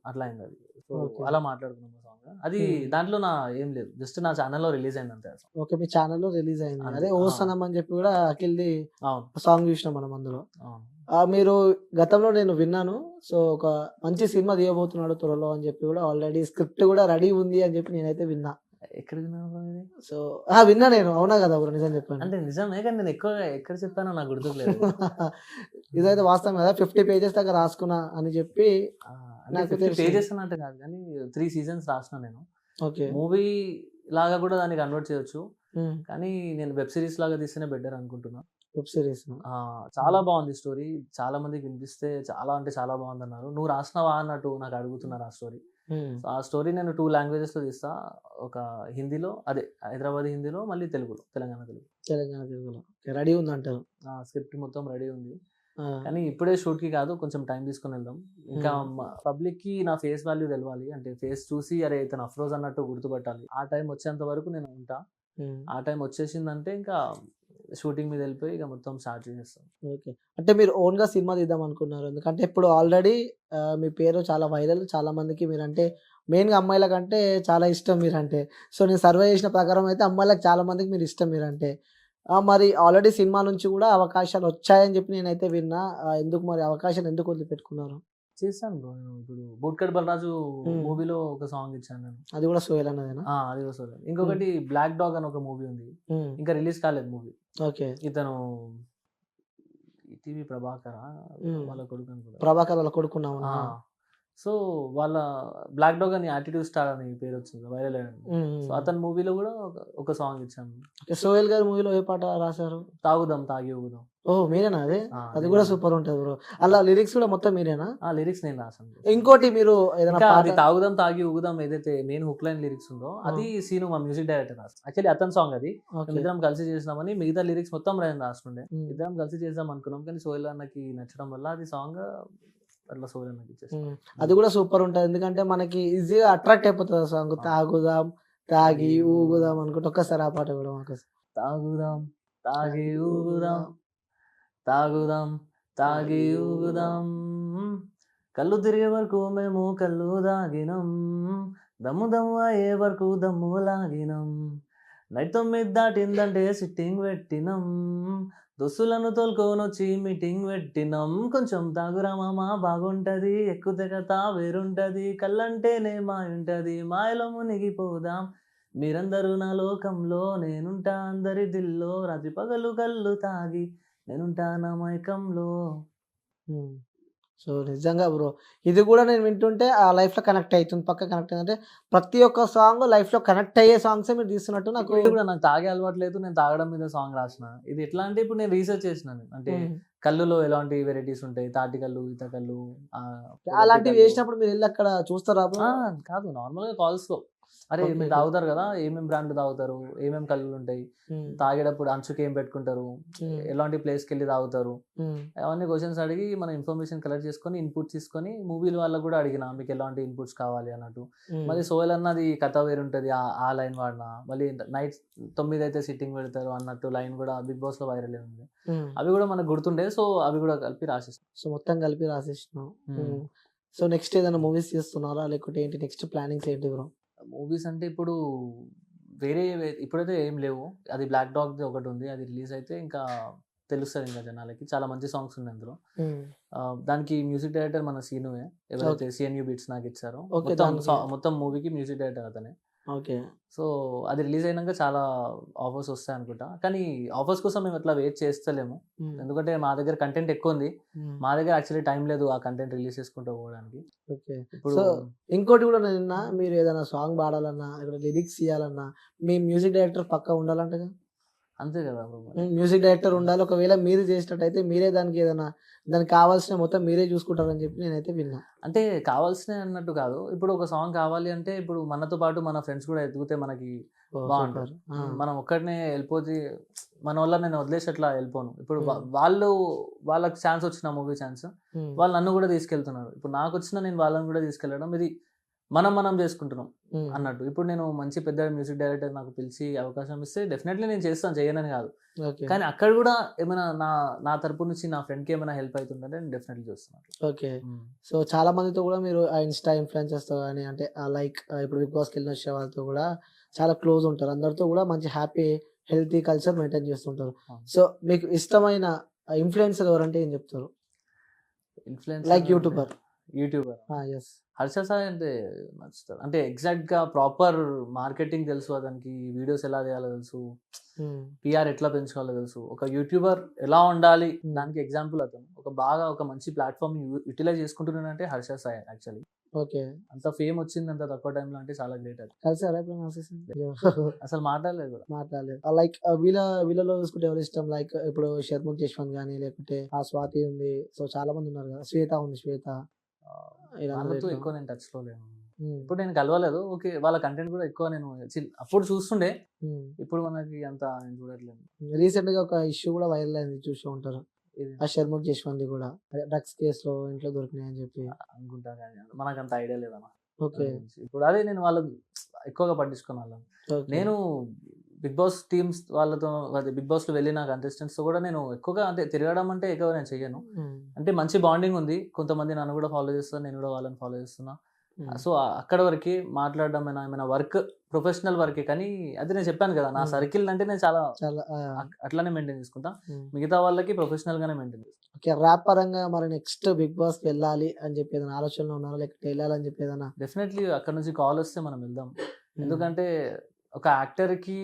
అట్లా అయింది అది. సో అలా మాట్లాడుకున్నాం సాంగ్. అది దాంట్లో నా ఏం లేదు, జస్ట్ నా ఛానల్లో రిలీజ్ అయింది అంతే.
ఓకే, మీ ఛానల్లో రిలీజ్ అయింది. అదే ఓసనం అని చెప్పి కూడా అఖిల్ది సాంగ్ చూసినాం మనం అందులో. మీరు గతంలో నేను విన్నాను, సో ఒక మంచి సినిమా తీయబోతున్నాడు త్వరలో అని చెప్పి కూడా ఆల్రెడీ స్క్రిప్ట్ కూడా రెడీ ఉంది అని చెప్పి నేనైతే విన్నా.
ఎక్కడ విన్నాను?
సో విన్నా నేను. అవునా కదా బ్రో? నిజం చెప్పాను
అంటే నిజమే, కానీ నేను ఎక్కువగా ఎక్కడ చెప్పానో నాకు గుర్తులేదు.
ఇదైతే వాస్తవం కదా, 50 pages దాకా రాసుకున్నా అని చెప్పి.
నాకు పేజెస్ అన్నట్టు కాదు, కానీ 3 seasons రాసిన నేను.
ఓకే,
మూవీ లాగా కూడా దాన్ని కన్వర్ట్ చేయొచ్చు, కానీ నేను వెబ్ సిరీస్ లాగా తీస్తేనే బెటర్ అనుకుంటున్నా.
వెబ్ సిరీస్
చాలా బాగుంది స్టోరీ, చాలా మందికి వినిపిస్తే చాలా అంటే చాలా బాగుంది అన్నారు. నువ్వు రాసినవా అన్నట్టు నాకు అడుగుతున్నారు ఆ స్టోరీ. ఆ స్టోరీ నేను 2 languages లో తీస్తా, ఒక హిందీలో, అదే హైదరాబాద్ హిందీలో, మళ్ళీ తెలుగులో, తెలంగాణ తెలుగులో
రెడీ ఉంది అంటారు.
స్క్రిప్ట్ మొత్తం రెడీ ఉంది, కానీ ఇప్పుడే షూట్ కి కాదు, కొంచెం టైం తీసుకుని వెళ్దాం. ఇంకా పబ్లిక్ కి నా ఫేస్ వాల్యూ తెలవాలి, అంటే ఫేస్ చూసి అరే ఇతను అఫ్రోజ్ అన్నట్టు గుర్తుపట్టాలి. ఆ టైం వచ్చేంత వరకు నేను ఉంటా. ఆ టైం వచ్చేసిందంటే ఇంకా షూటింగ్ మీద వెళ్ళిపోయి ఇక మొత్తం స్టార్ట్ చేసేస్తాం.
ఓకే. అంటే మీరు ఓన్‌గా సినిమా తీద్దాం అనుకున్నారు. ఎందుకంటే ఇప్పుడు ఆల్రెడీ మీ పేరు చాలా వైరల్. చాలా మందికి మీరంటే మెయిన్‌గా అమ్మాయిలకంటే చాలా ఇష్టం మీరంటే. సో, నేను సర్వే చేసిన ప్రకారం అయితే అమ్మాయిలకు చాలా మందికి మీరు ఇష్టం మీరంటే. మరి ఆల్రెడీ సినిమా నుంచి కూడా అవకాశాలు వచ్చాయని చెప్పి నేనైతే విన్నా. ఎందుకు మరి అవకాశాలు ఎందుకు వదిలిపెట్టుకున్నారు?
చేశాను బ్రో. నేను ఇప్పుడు 'బూట్కట్ బలరాజు'
హ్మ్.
మూవీలో ఒక సాంగ్ ఇచ్చాను నేను.
అది కూడా సోయల్ అన్నదేనా?
అది కూడా సరే. ఇంకొకటి 'బ్లాక్ డాగ్' అని ఒక మూవీ ఉంది.
హ్మ్.
ఇంకా రిలీజ్ కాలేదు మూవీ.
ఓకే.
ఇతను ఈటీవీ ప్రభాకరా
హ్మ్.
వాళ్ళ కొడుకు అనుకుంటా.
ప్రభాకర్ వాళ్ళ కొడుకున్నామా?
ఆ! సో, వాళ్ళ 'బ్లాక్ డాగ్' అని 'యాటిట్యూడ్ స్టార్' అని పేరు వచ్చింది వైరల్ అయ్యింది. సో, అతని మూవీలో కూడా ఒక సాంగ్ ఇచ్చాను.
ఓకే. సోయల్ గారి మూవీలో ఏ పాట రాశారు?
'తాగుదాం తాగి ఊగుదాం.'
ఓహ్! మీరేనా అది? అది
నేను
కూడా
రాశాను.
సూపర్ ఉంటది బ్రో. అలా లిరిక్స్ కూడా మొత్తం మీరేనా?
లిరిక్స్ నేను రాశాను.
ఇంకోటి మీరు ఏదైనా
ఇంకా
పాట
అది 'తాగుదాం తాగి ఊగుదాం' ఏదైతే మెయిన్ హుక్ లైన్ లిరిక్స్ ఉందో అది సీను మా మ్యూజిక్ డైరెక్టర్ రాశారు. యాక్చువల్లీ అతని సాంగ్ అది.
ఓకే.
మేమిద్దరం కలిసి చేసినామని మిగతా లిరిక్స్ మొత్తం నేను రాస్తుండే.
హ్మ్.
ఇద్దరం కలిసి చేద్దాం అనుకున్నాం కానీ సోహెల్ అన్నకి నచ్చడం వల్ల అది సాంగ్ అట్లా సోహెల్ అన్నకి ఇచ్చేసాం.
హ్మ్. అది కూడా సూపర్ ఉంటది. ఎందుకంటే మనకి ఈజీగా అట్రాక్ట్ అయిపోతది ఆ సాంగ్. తాగుదాం, తాగి ఊగుదాం అనుకుంటే ఒక్కసారి ఆ పాట కూడా మాకోసం.
తాగుదాం తాగి ఊగుదాం, తాగుదాం తాగి ఊగుదాం, కళ్ళు తిరిగే వరకు మేము కళ్ళు దాగినం, దమ్ము దమ్ము అయ్యే వరకు దమ్ము లాగినం, నైట్ 9 దాటిందంటే సిట్టింగ్ పెట్టినం, దోస్తులను తోలుకోనొచ్చి మీటింగ్ పెట్టినం, కొంచెం తాగురా మామ బాగుంటది, ఎక్కుతే కథ వేరుంటది, కళ్ళంటేనే మాయుంటది, మాయలో మునిగిపోదాం, మీరందరూ నా లోకంలో నేనుంటా అందరి దిల్లో, రాత్రి పగలు కళ్ళు తాగి నేనుంటా నా మైకంలో.
హ్మ్. సో, నిజంగా బ్రో. ఇది కూడా నేను వింటుంటే ఆ లైఫ్‌లో కనెక్ట్ అయితుంది. పక్కా కనెక్ట్ అయిందంటే ప్రతి ఒక్క సాంగ్ లైఫ్‌లో కనెక్ట్ అయ్యే సాంగ్సే మీరు తీస్తున్నట్టు నాకు.
ఇప్పుడు ఇది కూడా నాకు తాగే అలవాటు లేదు. నేను తాగడం మీద సాంగ్ రాసిన. ఇది ఎట్లా అంటే ఇప్పుడు నేను రీసెర్చ్ చేసినాను. అంటే
హ్మ్.
కల్లులో ఎలాంటి వెరైటీస్ ఉంటాయి. తాటి కల్లు, ఈత కల్లు, పొగటి
అలాంటివి
కల్లు.
వేసినప్పుడు మీరెళ్లి అక్కడ చూస్తారా బ్రో?
కాదు నార్మల్‌గా కాల్స్‌లో. అరే
ఓకే.
మీరు
ఓకే.
తాగుతారు కదా! ఏమేం బ్రాండ్‌లు తాగుతారు? ఏమేం కల్లులుంటాయి?
హ్మ్.
తాగేటప్పుడు అంచుకి ఏం పెట్టుకుంటారు?
హ్మ్.
ఎలాంటి ప్లేస్‌కెళ్ళి తాగుతారు?
హ్మ్.
అవన్నీ క్వెషన్స్ అడిగి మనం ఇన్ఫర్మేషన్ కలెక్ట్ చేసుకొని ఇన్పుట్స్ తీసుకొని మూవీల వాళ్ళకి కూడా అడిగిన మీకు ఎలాంటి ఇన్పుట్స్ కావాలి అన్నట్టు.
హ్మ్.
మళ్ళీ సోహెల్ అన్నది కథ వేరుంటది. ఆ లైన్ వాడినా. మళ్ళీ నైట్ 9 అయితే సిట్టింగ్ పెడతారు అన్నట్టు లైన్ కూడా 'బిగ్ బాస్‌లో' వైరల్ అయింది.
హ్మ్.
అవి కూడా మనకు గుర్తుండే. సో, అవి కూడా కలిపి రాసేసాం.
సో, మొత్తం కలిపి రాసేసినావు.
హ్మ్.
హ్మ్. సో, నెక్స్ట్ ఏదైనా మూవీస్ చేస్తున్నారా? లేకపోతే ఏంటి నెక్స్ట్ ప్లానింగ్స్ ఏంటి బ్రో?
మూవీస్ అంటే ఇప్పుడు ఇప్పుడైతే ఏం లేవు. అది 'బ్లాక్ డాగ్'ది ఒకటుంది. అది రిలీజ్ అయితే ఇంకా తెలుస్తది ఇంకా జనాలకి. చాలా మంచి సాంగ్స్ ఉన్నాయి అందులో.
హ్మ్.
దానికి మ్యూజిక్ డైరెక్టర్ మన సీనుయే. ఎవరైతే
ఓకే.
'సిఎన్యు బీట్స్' నాకిచ్చారో.
ఓకే. దానికి
మొత్తం మూవీకి మ్యూజిక్ డైరెక్టర్ అతనే.
ఓకే.
సో, అది రిలీజ్ అయినంక చాలా ఆఫర్స్ వస్తాయనుకుంటా. కానీ ఆఫర్స్ కోసం మేము అట్లా వెయిట్ చేస్తలేము.
హ్మ్.
ఎందుకంటే మా దగ్గర కంటెంట్ ఎక్కువుంది.
హ్మ్.
మా దగ్గర యాక్చువల్లీ టైం లేదు ఆ కంటెంట్ రిలీజ్ చేసుకుంటూ పోవడానికి.
ఓకే.
ఇప్పుడు
సో, ఇంకోటి కూడా నేను విన్నా మీరు ఏదైనా సాంగ్ పాడాలన్నా, లేకపోతే లిరిక్స్ ఇయ్యాలన్నా మీ మ్యూజిక్ డైరెక్టర్ పక్కా ఉండాలంటగా?
అంతే కదా బ్రో మరి.
హ్మ్. మ్యూజిక్ డైరెక్టర్ ఉండాలి. ఒకవేళ మీరు చేసేటట్టయితే మీరే దానికి ఏదైనా దానికి కావాల్సిన మొత్తం మీరే చూసుకుంటారని చెప్పి నేనైతే విన్నా.
అంటే కావాల్సినయి అన్నట్టు కాదు. ఇప్పుడు ఒక సాంగ్ కావాలి అంటే ఇప్పుడు మనతో పాటు మన ఫ్రెండ్స్ కూడా ఎదిగితే మనకి
ఓహ్!
బావుంటది.
సూపర్. ఆ!
మనం ఒక్కడినే వెళ్ళిపోతే మనోళ్ళని నేను వదిలేసి అట్లా వెళ్ళిపోను. ఇప్పుడు
హ్మ్.
వాళ్ళకి ఛాన్స్ వచ్చిన మూవీ ఛాన్స్.
హ్మ్.
వాళ్ళు నన్ను కూడా తీసుకెళ్తున్నారు. ఇప్పుడు నాకొచ్చిన నేను వాళ్ళని కూడా తీసుకెళ్ళడం ఇది మనం చేసుకుంటున్నాం
హ్మ్.
అన్నట్టు. ఇప్పుడు నేను మంచి పెద్ద మ్యూజిక్ డైరెక్టర్ నాకు పిలిచి అవకాశం ఇస్తే డెఫినెట్‌లీ నేను చేస్తాను. చేయనని కాదు.
ఓకే.
కానీ అక్కడ కూడా ఏమైనా నా తరపు నుంచి నా ఫ్రెండ్‌కి ఏమైనా హెల్ప్ అయితుందంటే నేను డెఫినెట్‌లీ చేస్తున్నాను.
ఓకే.
హ్మ్.
సో, చాలా మందితో కూడా మీరు ఇన్‌స్టా ఇన్‌ఫ్లుయెన్సర్స్‌తో గాని అంటే లైక్ ఇప్పుడు 'బిగ్ బాస్‌కెళ్ళిన' వచ్చే వాళ్ళతో కూడా చాలా క్లోజ్ ఉంటారు. అందరితో కూడా మంచి హ్యాపీ, హెల్తీ కల్చర్ మెయింటైన్ చేస్తుంటారు.
అవును.
సో, మీకు ఇష్టమైన ఇన్‌ఫ్లుయెన్సర్ ఎవరంటే ఏం చెప్తారు?
ఇన్‌ఫ్లుయెన్సర్
లైక్
అంటే
YouTuber.
YouTuber.
Yes.
Harsha Sai అంటే నచ్చుతాడు. అంటే ఎగ్జాక్ట్‌గా ప్రాపర్ మార్కెటింగ్ తెలుసు అతనికి. వీడియోస్ ఎలా చేయాలో తెలుసు.
హ్మ్.
పీఆర్ ఎట్లా పెంచుకోవాలో తెలుసు. ఒక యూట్యూబర్ ఎలా ఉండాలి
హ్మ్.
దానికి ఎగ్జాంపుల్ అతను. ఒక మంచి ప్లాట్‌ఫార్మ్‌ని యుటిలైజ్ చేసుకుంటున్నాడంటే హర్ష సాయి యాక్చువల్లీ.
ఓకే.
అంత ఫేమ్ వచ్చింది అంత తక్కువ టైంలో అంటే చాలా గ్రేట్ అది.
కలిసారా ఎప్పుడైనా ఆఫీస్‌లో? అయ్యో!
అసలు మాట్లాడలేదు కూడా.
మాట్లాడలేదు. లైక్ వీళ్ళలో చూసుకుంటే ఎవరిష్టం? లైక్ ఇప్పుడు 'షర్ముఖ్ జశ్వంత్' గాని లేకపోతే ఆ 'స్వాతి' ఉంది. సో, చాలా మంది ఉన్నారు కదా! 'శ్వేత' ఉంది. 'శ్వేత' వీళ్ళందరూ
వాళ్ళతో
ఎట్లా?
ఎక్కువ నేను టచ్‌లో లేను.
హ్మ్.
ఇప్పుడు నేను కలవలేదు. ఓకే. వాళ్ళ కంటెంట్ కూడా ఎక్కువ నేను అప్పుడు చూస్తుండే.
హ్మ్.
ఇప్పుడు మనకి అంత నేను చూడట్లేదు.
రీసెంట్‌గా ఒక ఇష్యూ కూడా వైరల్ అయింది చూసే ఉంటారు.
ఇది
ఆ 'షర్ముఖ్ జశ్వంత్‌ది' కూడా. అదే డ్రగ్స్ కేస్‌లో ఇంట్లో దొరికినాయని చెప్పి.
అనుకుంటా కానీ మనకంత ఐడియా లేదన్న.
ఓకే.
దాని గురించి. ఇప్పుడు అదే నేను వాళ్ళని ఎక్కువగా పట్టించుకోను వాళ్ళని.
ఓకే.
నేను బిగ్ బాస్ టీమ్స్ వాళ్ళతో బిగ్ బాస్ లో వెళ్ళిన కంటెస్టెంట్స్ తో కూడా నేను ఎక్కువగా అంటే తిరగడం అంటే ఎక్కువ నేను చెయ్యను. అంటే మంచి బాండింగ్ ఉంది, కొంతమంది నన్ను కూడా ఫాలో చేస్తారు, నేను కూడా వాళ్ళని ఫాలో చేస్తున్నా. సో అక్కడ వరకు మాట్లాడడం ఏమైనా వర్క్ ప్రొఫెషనల్ వర్కే, కానీ అది నేను చెప్పాను కదా నా సర్కిల్ అంటే నేను చాలా
చాలా
అట్లానే మెయింటైన్ చేసుకుంటా. మిగతా వాళ్ళకి ప్రొఫెషనల్ గానే మెయింటైన్ చేస్తాను.
ఓకే, ర్యాప్ పరంగా మరి నెక్స్ట్ బిగ్ బాస్ వెళ్ళాలి అని చెప్పి ఏదైనా ఆలోచనలో ఉన్నారా, లేకపోతే వెళ్ళాలని చెప్పి ఏదైనా?
డెఫినెట్లీ అక్కడ నుంచి కాల్ వస్తే మనం వెళ్దాం. ఎందుకంటే ఒక యాక్టర్ కి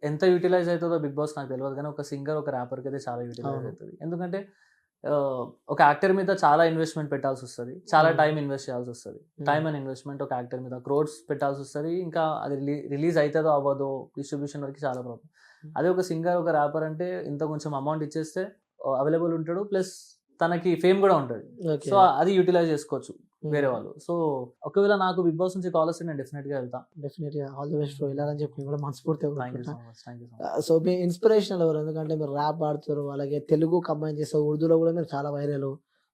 ఎంత యూటిలైజ్ అవుతుందో బిగ్ బాస్ నాకు తెలియదు, కానీ ఒక సింగర్ ఒక ర్యాపర్కి అయితే చాలా యూటిలైజ్ అవుతుంది. ఎందుకంటే ఒక యాక్టర్ మీద చాలా ఇన్వెస్ట్మెంట్ పెట్టాల్సి వస్తుంది, చాలా టైం ఇన్వెస్ట్ చేయాల్సి వస్తుంది. టైం అండ్ ఇన్వెస్ట్మెంట్ ఒక యాక్టర్ మీద క్రోడ్స్ పెట్టాల్సి వస్తుంది. ఇంకా అది రిలీజ్ అవుతుందో అవ్వదో డిస్ట్రిబ్యూషన్ వరకు చాలా ప్రాబ్లం. అదే ఒక సింగర్ ఒక ర్యాపర్ అంటే ఇంత కొంచెం అమౌంట్ ఇచ్చేస్తే అవైలబుల్ ఉంటాడు, ప్లస్ తనకి ఫేమ్ కూడా ఉంటుంది. సో అది యూటిలైజ్ చేసుకోవచ్చు వేరే వాళ్ళు. సో ఒకవేళ నాకు బిగ్ బాస్ నుంచి కాల్ వస్తే నేను డెఫినెట్ గా వెళ్తాను.
డెఫినెట్ గా ఆల్ ది బెస్ట్ వెళ్ళాలని చెప్పి నేను కూడా మనస్ఫూర్తిగా
థ్యాంక్ యూ సో
కోరుకుంటున్నా.
Much, thank you so much.
So me inspirational ఎవరు? ఎందుకంటే మీరు ర్యాప్ పాడుతారు, అలాగే తెలుగు కంబైన్ చేస్తారు, ఉర్దూలో కూడా మీరు చాలా వైరల్.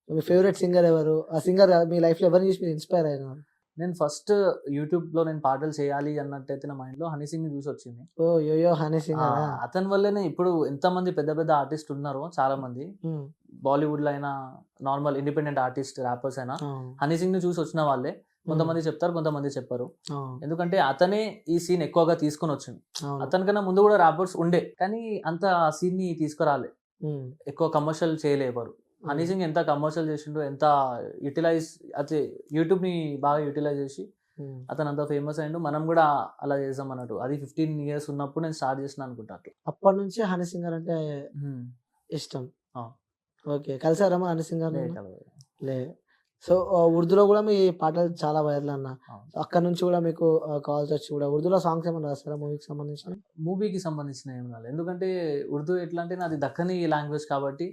మీ ఫేవరెట్ సింగర్ ఎవరు? ఆ సింగర్ మీ లైఫ్ లో ఎవరిని చూసి మీరు ఇన్స్పైర్ అయినారు?
నేను ఫస్ట్ యూట్యూబ్ లో నేను పాటలు చేయాలి అన్నట్టయితే నా మైండ్ లో హనీ సింగ్ ని చూసి వచ్చింది.
ఓ యోయో హనీ సింగర్.
అతని వల్లనే ఇప్పుడు ఎంత మంది పెద్ద పెద్ద ఆర్టిస్ట్ ఉన్నారో, చాలా మంది బాలీవుడ్ లో అయినా నార్మల్ ఇండిపెండెంట్ ఆర్టిస్ట్ ర్యాపర్స్ అయినా హనీ సింగ్ ని చూసి వచ్చిన వాళ్ళే. కొంతమంది చెప్తారు, కొంతమంది చెప్పరు. ఎందుకంటే అతనే ఈ సీన్ ఎక్కువగా తీసుకొని వచ్చింది. అతనికన్నా ముందు కూడా ర్యాపర్స్ ఉండే, కానీ అంత ఆ సీన్ ని తీసుకురాలే, ఎక్కువ కమర్షియల్ చేయలేవారు. హనీ సింగ్ ఎంత కమర్షియల్ చేసిండో, ఎంత యూటిలైజ్ అయితే యూట్యూబ్ ని బాగా యూటిలైజ్ చేసి అతను అంత ఫేమస్ అయ్యిండు. మనం కూడా అలా చేద్దాం అన్నట్టు. అది 15 years ఉన్నప్పుడు నేను స్టార్ట్ చేసిన అనుకుంటా అట్లా.
అప్పటి నుంచి హనీ సింగర్ అంటే ఇష్టం. ఓకే, కలిసారమ్మా హనీ సింగర్? లే. సో ఉర్దూలో కూడా మీ పాటలు చాలా వైరల్ అన్న. అక్కడ నుంచి కూడా మీకు కాల్స్ వచ్చి కూడా ఉర్దూలో సాంగ్స్ ఏమైనా రాస్తారా మూవీకి సంబంధించిన?
మూవీకి సంబంధించిన ఏం రాలేదు, ఎందుకంటే ఉర్దూ ఎట్లా అంటే నాది దక్కని లాంగ్వేజ్ కాబట్టి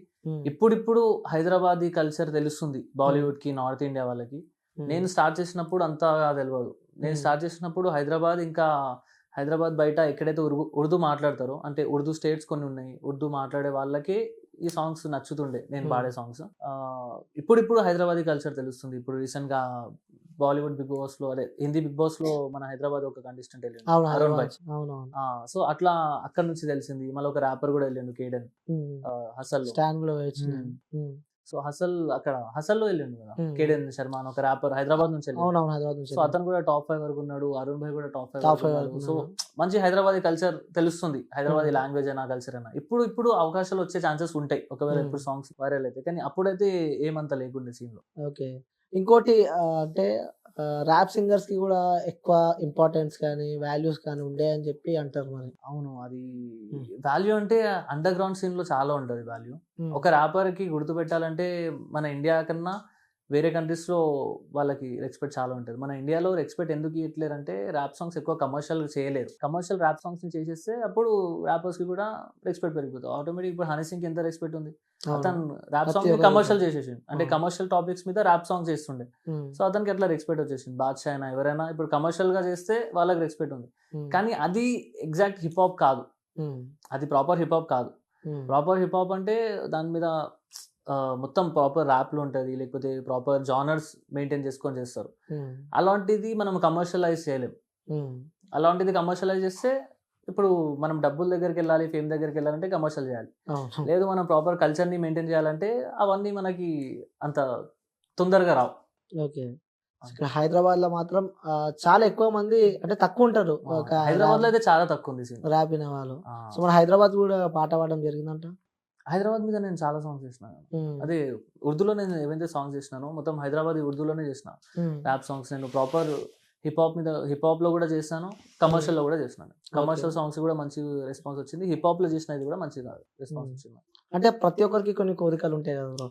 ఇప్పుడు హైదరాబాదీ కల్చర్ తెలుస్తుంది బాలీవుడ్ కి, నార్త్ ఇండియా వాళ్ళకి. నేను స్టార్ట్ చేసినప్పుడు అంతగా తెలియదు. నేను స్టార్ట్ చేసినప్పుడు హైదరాబాద్ బయట ఎక్కడైతే ఉర్దూ మాట్లాడతారో, అంటే ఉర్దూ స్టేట్స్ కొన్ని ఉన్నాయి, ఉర్దూ మాట్లాడే వాళ్ళకి ఈ సాంగ్స్ నచ్చుతుండే నేను పాడే సాంగ్స్. ఇప్పుడు హైదరాబాదీ కల్చర్ తెలుస్తుంది. ఇప్పుడు రీసెంట్ గా బాలీవుడ్ బిగ్ బాస్ లో, అదే హిందీ బిగ్ బాస్ లో మన హైదరాబాద్ ఒక కంటెస్టెంట్ వెళ్ళిండు, అరుణ్ భాయ్. సో అట్లా అక్కడ నుంచి తెలిసింది. మళ్ళీ ఒక ర్యాపర్ కూడా వెళ్ళిండు, కేడెన్ హసల్. సో హసల్లో వెళ్ళిండు కదా కేడెన్ శర్మ అని ఒక ర్యాపర్, హైదరాబాద్ నుంచి వెళ్ళిండు. సో అతను కూడా టాప్ 5 వరకు ఉన్నాడు, అరుణ్ భాయ్ కూడా టాప్ 5. సో మంచి హైదరాబాదీ కల్చర్ తెలుస్తుంది, హైదరాబాదీ లాంగ్వేజ్ అయినా కల్చర్ అయినా. ఇప్పుడు అవకాశాలు వచ్చే ఛాన్సెస్ ఉంటాయి ఒకవేళ ఇప్పుడు సాంగ్స్ వైరల్ అయితే, కానీ అప్పుడైతే ఏమంత లేకుండే సీన్ లో.
ఓకే, ఇంకోటి అంటే ర్యాప్ సింగర్స్ కి కూడా ఎక్కువ ఇంపార్టెన్స్ కానీ వాల్యూస్ కానీ ఉండే అని చెప్పి అంటారు. మరి
అవును, అది వాల్యూ అంటే అండర్ గ్రౌండ్ సీన్ లో చాలా ఉంటది వాల్యూ. ఒక ర్యాపర్ కి గుర్తు పెట్టాలంటే మన ఇండియా కన్నా వేరే కంట్రీస్ లో వాళ్ళకి రెస్పెక్ట్ చాలా ఉంటుంది. మన ఇండియాలో రెస్పెక్ట్ ఎందుకు ఇవ్వట్లేరంటే ర్యాప్ సాంగ్స్ ఎక్కువ కమర్షియల్ చేయలేరు. కమర్షియల్ ర్యాప్ సాంగ్స్ ని చేసేస్తే అప్పుడు ర్యాపర్స్ కి కూడా రెస్పెక్ట్ పెరిగిపోతుంది ఆటోమేటిక్. ఇప్పుడు హనీ సింగ్ కి ఎంత రెస్పెక్ట్ ఉంది, అతను ర్యాప్ సాంగ్ కమర్షియల్ చేసేసింది, అంటే కమర్షియల్ టాపిక్స్ మీద ర్యాప్ సాంగ్ చేస్తుండే. సో అతనికి ఎట్లా రెస్పెక్ట్ వచ్చేసింది. బాద్షా అయినా ఎవరైనా ఇప్పుడు కమర్షియల్ గా చేస్తే వాళ్ళకి రెస్పెక్ట్ ఉంది, కానీ అది ఎగ్జాక్ట్ హిప్ హాప్ కాదు, అది ప్రాపర్ హిప్ హాప్ కాదు. ప్రాపర్ హిప్ హాప్ అంటే దాని మీద మొత్తం ప్రాపర్ ర్యాప్లు ఉంటుంది, లేకపోతే ప్రాపర్ జానర్స్ మెయింటైన్ చేసుకొని చేస్తారు. అలాంటిది మనం కమర్షియలైజ్ చేయలేం. అలాంటిది కమర్షియలైజ్ చేస్తే ఇప్పుడు మనం డబ్బుల దగ్గరికి వెళ్ళాలి, ఫేమ్ దగ్గరికి వెళ్ళాలంటే కమర్షియల్ చేయాలి. లేదు మనం ప్రాపర్ కల్చర్ని మెయింటైన్ చేయాలంటే అవన్నీ మనకి అంత తొందరగా రావు.
ఓకే, హైదరాబాద్ లో మాత్రం చాలా ఎక్కువ మంది అంటే తక్కువ ఉంటారు.
హైదరాబాద్ లో అయితే చాలా తక్కువ ఉంది
ర్యాప్ వినే వాళ్ళు. సో మన హైదరాబాద్ కూడా పాట పాడడం జరిగిందంట.
హైదరాబాద్ మీద నేను చాలా సాంగ్స్ చేసినాను. అదే ఉర్దూలో నేను ఏవైతే సాంగ్స్ చేసినానో మొత్తం హైదరాబాద్ ఉర్దూలోనే చేసిన ర్యాప్ సాంగ్స్. నేను ప్రాపర్ హిప్ హాప్ లో కూడా చేస్తాను, కమర్షియల్ లో కూడా చేసినాను. కమర్షియల్ సాంగ్స్ కూడా మంచి రెస్పాన్స్ వచ్చింది, హిప్ హాప్ లో చేసిన ఇది కూడా మంచిగా రెస్పాన్స్ వచ్చింది.
అంటే ప్రతి ఒక్కరికి కొన్ని కోరికలు ఉంటాయి కదా బ్రో,